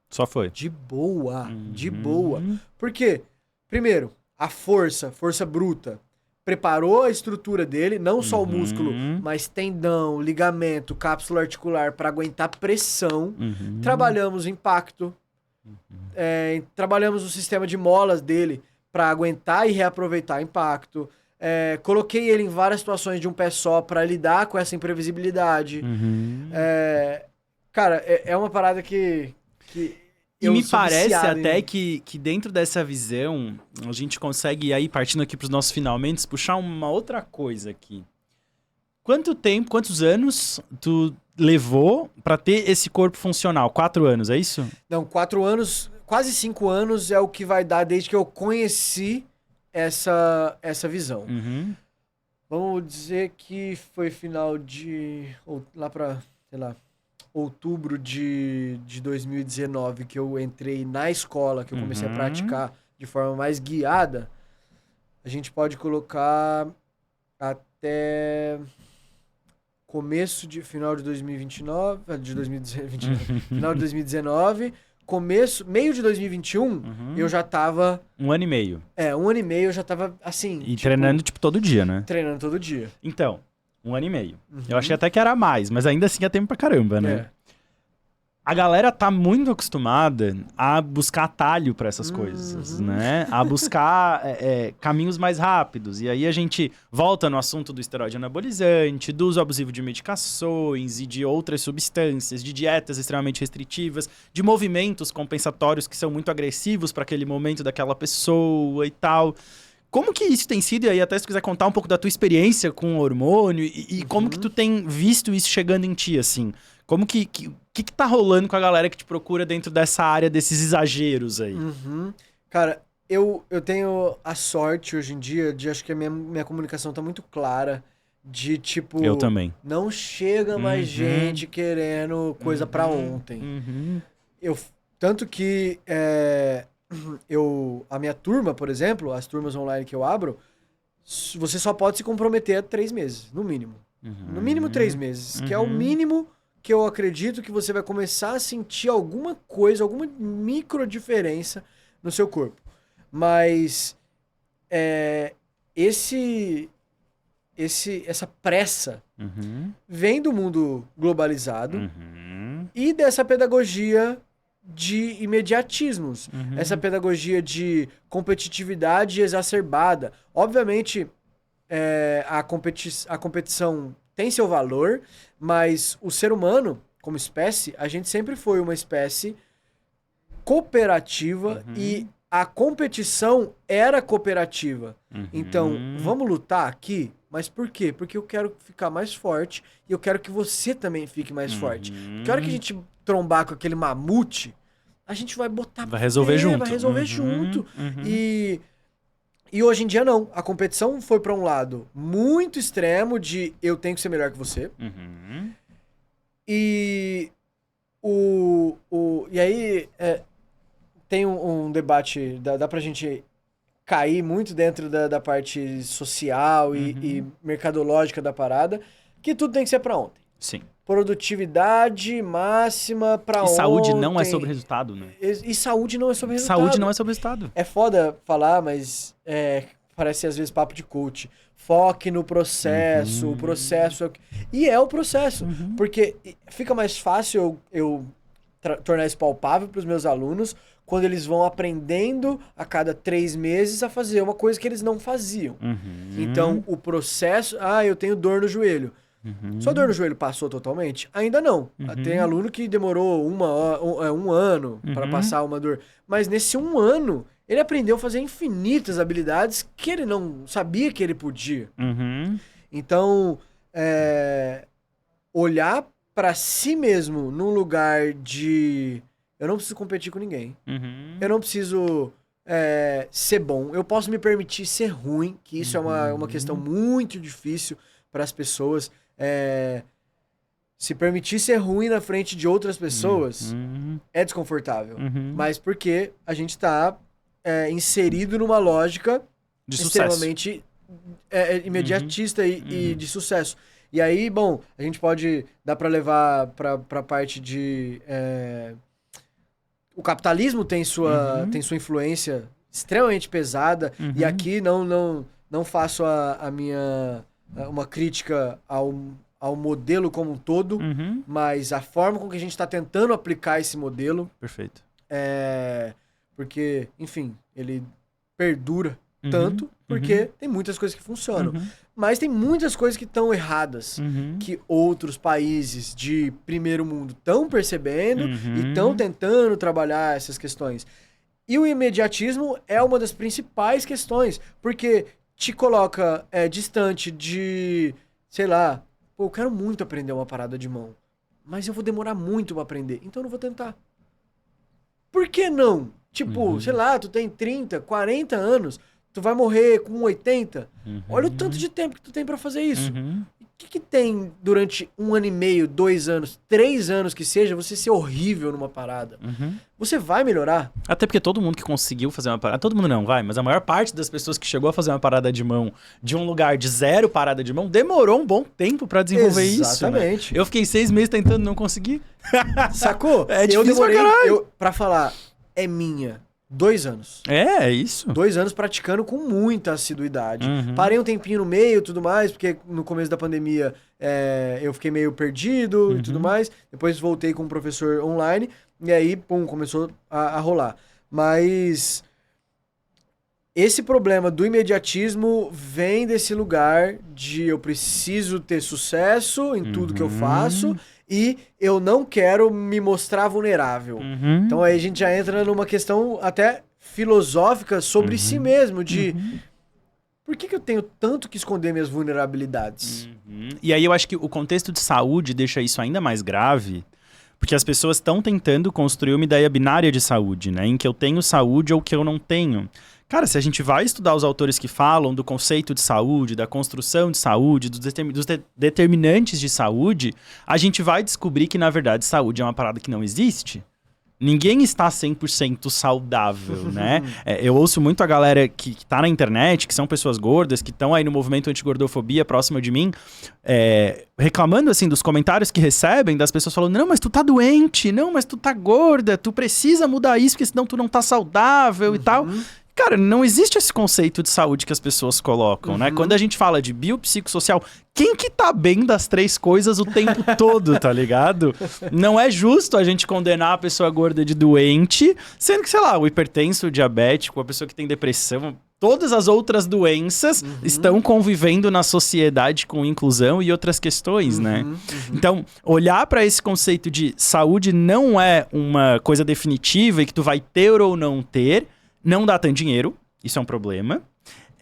Só foi. de boa, de Uhum. boa. Por quê? Primeiro, a força bruta, preparou a estrutura dele, não só o músculo, mas tendão, ligamento, cápsula articular para aguentar pressão. Uhum. Trabalhamos o impacto, trabalhamos o sistema de molas dele para aguentar e reaproveitar impacto. Coloquei ele em várias situações de um pé só para lidar com essa imprevisibilidade. Uhum. Cara, é uma parada que E eu me sou parece viciado até em- que dentro dessa visão, a gente consegue, aí partindo aqui pros nossos finalmente, puxar uma outra coisa aqui. Quanto tempo, quantos anos tu levou pra ter esse corpo funcional? 4 anos, é isso? Não, 4 anos, quase 5 anos é o que vai dar desde que eu conheci essa visão. Uhum. Vamos dizer que foi final de... lá pra, sei lá, outubro de 2019 que eu entrei na escola, que eu comecei a Uhum. praticar de forma mais guiada. A gente pode colocar até final de 2029, de 2029, final de 2019, meio de 2021, eu já tava, 1 ano e meio. 1 ano e meio eu já tava assim, E treinando, tipo, todo dia, né? treinando todo dia. Então, 1 ano e meio. Eu achei até que era mais, mas ainda assim é tempo pra caramba, né? É. A galera tá muito acostumada a buscar atalho pra essas coisas, né? A buscar caminhos mais rápidos. E aí a gente volta no assunto do esteroide anabolizante, do uso abusivo de medicações e de outras substâncias, de dietas extremamente restritivas, de movimentos compensatórios que são muito agressivos para aquele momento daquela pessoa e tal. Como que isso tem sido, e aí até se tu quiser contar um pouco da tua experiência com o hormônio e como que tu tem visto isso chegando em ti, assim? Como que tá rolando com a galera que te procura dentro dessa área desses exageros aí? Cara, eu tenho a sorte hoje em dia de acho que a minha comunicação tá muito clara. De tipo, Eu também. não chega mais gente querendo coisa pra ontem. Tanto que a minha turma, por exemplo, as turmas online que eu abro, você só pode se comprometer a 3 meses, no mínimo. No mínimo 3 meses, que é o mínimo que eu acredito que você vai começar a sentir alguma coisa, alguma micro diferença no seu corpo. Mas essa pressa vem do mundo globalizado e dessa pedagogia de imediatismos. Essa pedagogia de competitividade exacerbada. Obviamente, a competição tem seu valor, mas o ser humano, como espécie, a gente sempre foi uma espécie cooperativa e a competição era cooperativa. Então, vamos lutar aqui? Mas por quê? Porque eu quero ficar mais forte e eu quero que você também fique mais forte. Porque a hora que a gente trombar com aquele mamute, a gente vai botar... Vai resolver junto. Vai resolver junto. E hoje em dia não. A competição foi pra um lado muito extremo de eu tenho que ser melhor que você. E e aí tem um debate, dá pra gente cair muito dentro da parte social e mercadológica da parada, que tudo tem que ser pra ontem. Sim. Produtividade máxima pra ontem. E saúde não é sobre resultado, né? E saúde não é sobre resultado. Saúde não é sobre resultado. É foda falar, mas parece às vezes papo de coach. Foque no processo, o processo... E é o processo, porque fica mais fácil eu tornar isso palpável para os meus alunos quando eles vão aprendendo a cada 3 meses a fazer uma coisa que eles não faziam. Então, o processo... eu tenho dor no joelho. Sua dor no joelho passou totalmente? Ainda não. Tem aluno que demorou um ano para passar uma dor. Mas nesse 1 ano, ele aprendeu a fazer infinitas habilidades que ele não sabia que ele podia. Então, olhar para si mesmo num lugar de... Eu não preciso competir com ninguém. Eu não preciso ser bom. Eu posso me permitir ser ruim, que isso é uma questão muito difícil para as pessoas. Se permitir ser ruim na frente de outras pessoas é desconfortável. Mas porque a gente tá inserido numa lógica De sucesso. extremamente imediatista e de sucesso. E aí, bom, a gente dá pra levar pra parte de... o capitalismo tem sua influência extremamente pesada, e aqui não faço uma crítica ao modelo como um todo, mas a forma com que a gente está tentando aplicar esse modelo. Perfeito. Porque, enfim, ele perdura tanto, porque tem muitas coisas que funcionam. Mas tem muitas coisas que estão erradas, que outros países de primeiro mundo estão percebendo e estão tentando trabalhar essas questões. E o imediatismo é uma das principais questões, porque te coloca distante de, sei lá, pô, eu quero muito aprender uma parada de mão, mas eu vou demorar muito pra aprender, então eu não vou tentar. Por que não? Tipo, sei lá, tu tem 30, 40 anos, tu vai morrer com 80. Olha o tanto de tempo que tu tem pra fazer isso. O que tem durante 1 ano e meio, 2 anos, 3 anos que seja, você ser horrível numa parada? Você vai melhorar? Até porque todo mundo que conseguiu fazer uma parada... Todo mundo não vai, mas a maior parte das pessoas que chegou a fazer uma parada de mão de um lugar de 0 parada de mão, demorou um bom tempo pra desenvolver isso. Exatamente. Né? Eu fiquei 6 meses tentando não conseguir. Sacou? É difícil pra caralho. Pra falar, é minha... 2 anos. É isso. 2 anos praticando com muita assiduidade. Parei um tempinho no meio e tudo mais, porque no começo da pandemia eu fiquei meio perdido e tudo mais. Depois voltei com um professor online e aí, pum, começou a rolar. Mas esse problema do imediatismo vem desse lugar de eu preciso ter sucesso em tudo que eu faço e eu não quero me mostrar vulnerável. Então aí a gente já entra numa questão até filosófica sobre si mesmo, de por que eu tenho tanto que esconder minhas vulnerabilidades? E aí eu acho que o contexto de saúde deixa isso ainda mais grave, porque as pessoas estão tentando construir uma ideia binária de saúde, né? Em que eu tenho saúde ou que eu não tenho. Cara, se a gente vai estudar os autores que falam do conceito de saúde, da construção de saúde, dos determinantes de saúde, a gente vai descobrir que, na verdade, saúde é uma parada que não existe. Ninguém está 100% saudável, né? Eu ouço muito a galera que tá na internet, que são pessoas gordas, que estão aí no movimento anti-gordofobia próximo de mim, reclamando, assim, dos comentários que recebem, das pessoas falando, não, mas tu tá doente, não, mas tu tá gorda, tu precisa mudar isso, porque senão tu não tá saudável e tal. Cara, não existe esse conceito de saúde que as pessoas colocam, né? Quando a gente fala de biopsicossocial, quem que tá bem das 3 coisas o tempo todo, tá ligado? Não é justo a gente condenar a pessoa gorda de doente, sendo que, sei lá, o hipertenso, o diabético, a pessoa que tem depressão, todas as outras doenças estão convivendo na sociedade com inclusão e outras questões, né? Então, olhar para esse conceito de saúde não é uma coisa definitiva e que tu vai ter ou não ter, não dá tanto dinheiro, isso é um problema.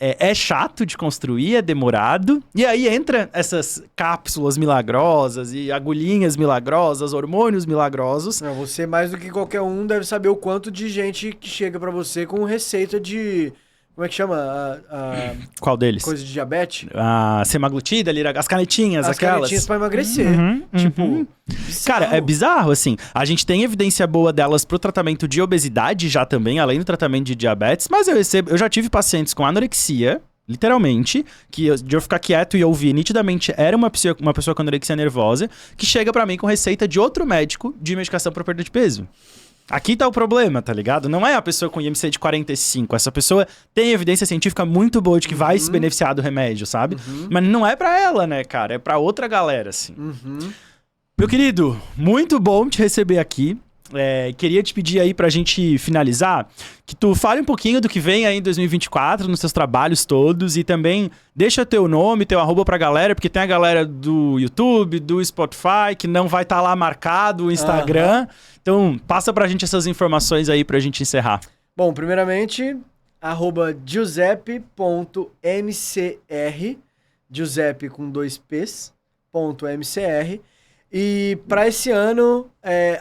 É chato de construir, é demorado. E aí entra essas cápsulas milagrosas e agulhinhas milagrosas, hormônios milagrosos. Você, mais do que qualquer um, deve saber o quanto de gente que chega pra você com receita de... Como é que chama? Qual deles? Coisa de diabetes? A semaglutida, as canetinhas, aquelas. As canetinhas pra emagrecer. Tipo, bizarro. Cara, é bizarro, assim. A gente tem evidência boa delas pro tratamento de obesidade já também, além do tratamento de diabetes. Mas eu já tive pacientes com anorexia, literalmente, que de eu ficar quieto e ouvir nitidamente era uma pessoa com anorexia nervosa, que chega pra mim com receita de outro médico de medicação pra perda de peso. Aqui tá o problema, tá ligado? Não é a pessoa com IMC de 45. Essa pessoa tem evidência científica muito boa de que vai se beneficiar do remédio, sabe? Mas não é pra ela, né, cara? É pra outra galera, assim. Meu querido, muito bom te receber aqui. Queria te pedir aí pra gente finalizar, que tu fale um pouquinho do que vem aí em 2024, nos seus trabalhos todos, e também deixa teu nome, teu @ pra galera, porque tem a galera do YouTube, do Spotify, que não vai estar lá marcado, o Instagram. Então, passa pra gente essas informações aí pra gente encerrar. Bom, primeiramente, @giuseppe.mcr, Giuseppe com 2 P's, .mcr. E para esse ano,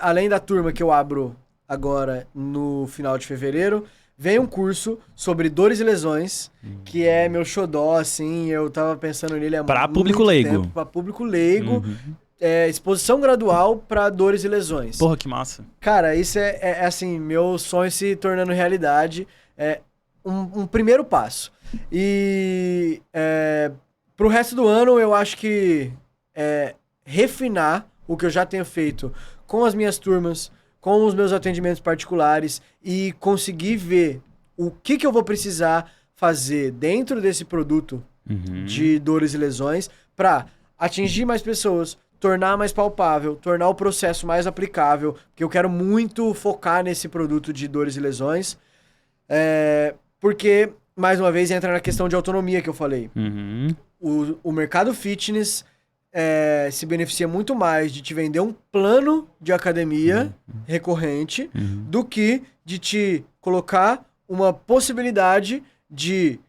além da turma que eu abro agora no final de fevereiro, vem um curso sobre dores e lesões, que é meu xodó, assim, eu tava pensando nele há pra muito público leigo. tempo. Para público leigo. exposição gradual para dores e lesões. Porra, que massa. Cara, isso é assim, meu sonho se tornando realidade. É um primeiro passo. E pro resto do ano, eu acho que refinar o que eu já tenho feito com as minhas turmas, com os meus atendimentos particulares e conseguir ver o que eu vou precisar fazer dentro desse produto de dores e lesões para atingir mais pessoas, tornar mais palpável, tornar o processo mais aplicável, porque eu quero muito focar nesse produto de dores e lesões, porque, mais uma vez, entra na questão de autonomia que eu falei. O mercado fitness se beneficia muito mais de te vender um plano de academia recorrente do que de te colocar uma possibilidade de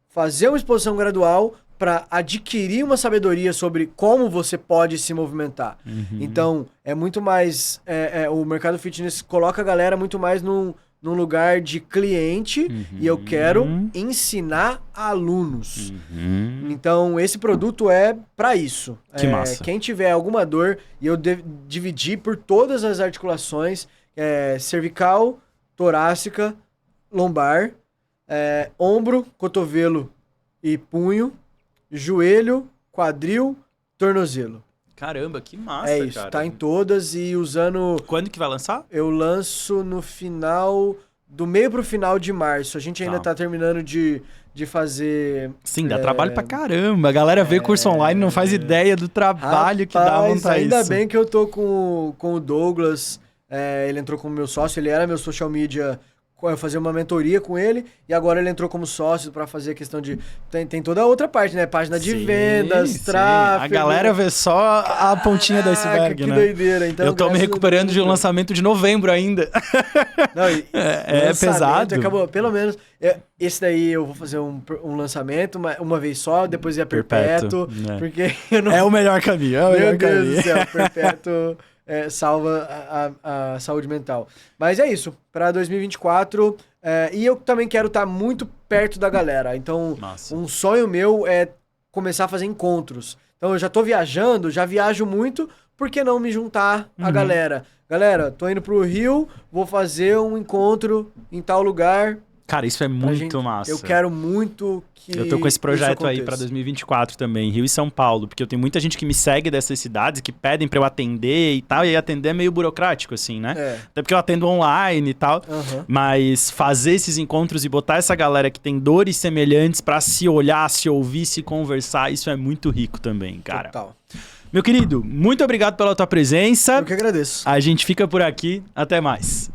fazer uma exposição gradual para adquirir uma sabedoria sobre como você pode se movimentar. Então, é muito mais... o mercado fitness coloca a galera muito mais num lugar de cliente e eu quero ensinar alunos. Então, esse produto é para isso. Que massa. Quem tiver alguma dor, e eu dividi por todas as articulações, cervical, torácica, lombar, ombro, cotovelo e punho, joelho, quadril, tornozelo. Caramba, que massa, É isso, cara. tá em todas e usando... Quando que vai lançar? Eu lanço no final... Do meio pro final de março. A gente ainda tá terminando de fazer... Sim, dá trabalho pra caramba. A galera vê curso online e não faz ideia do trabalho que dá montar ainda isso. bem que eu tô com o Douglas. Ele entrou como meu sócio. Ele era meu social media... Eu fazia uma mentoria com ele e agora ele entrou como sócio pra fazer a questão de... Tem toda a outra parte, né? Página de vendas, tráfego... A galera vê só a pontinha do iceberg, que né? doideira. Então, eu tô me recuperando de um lançamento de novembro ainda. Não, é pesado. Acabou, pelo menos... Esse daí eu vou fazer um lançamento uma vez só, depois ia perpétuo. Porque eu não... É o melhor caminho. Meu Deus do céu, perpétuo... salva a saúde mental. Mas é isso, para 2024. E eu também quero estar muito perto da galera. Então, um sonho meu é começar a fazer encontros. Então, eu já tô viajando, já viajo muito, por que não me juntar à galera? Galera, tô indo pro Rio, vou fazer um encontro em tal lugar. Cara, isso é muito massa. Eu quero muito que eu tô com esse projeto aí pra 2024 também, Rio e São Paulo, porque eu tenho muita gente que me segue dessas cidades, que pedem pra eu atender e tal, e atender é meio burocrático, assim, né? Até porque eu atendo online e tal, mas fazer esses encontros e botar essa galera que tem dores semelhantes pra se olhar, se ouvir, se conversar, isso é muito rico também, cara. Total. Meu querido, muito obrigado pela tua presença. Eu que agradeço. A gente fica por aqui, até mais.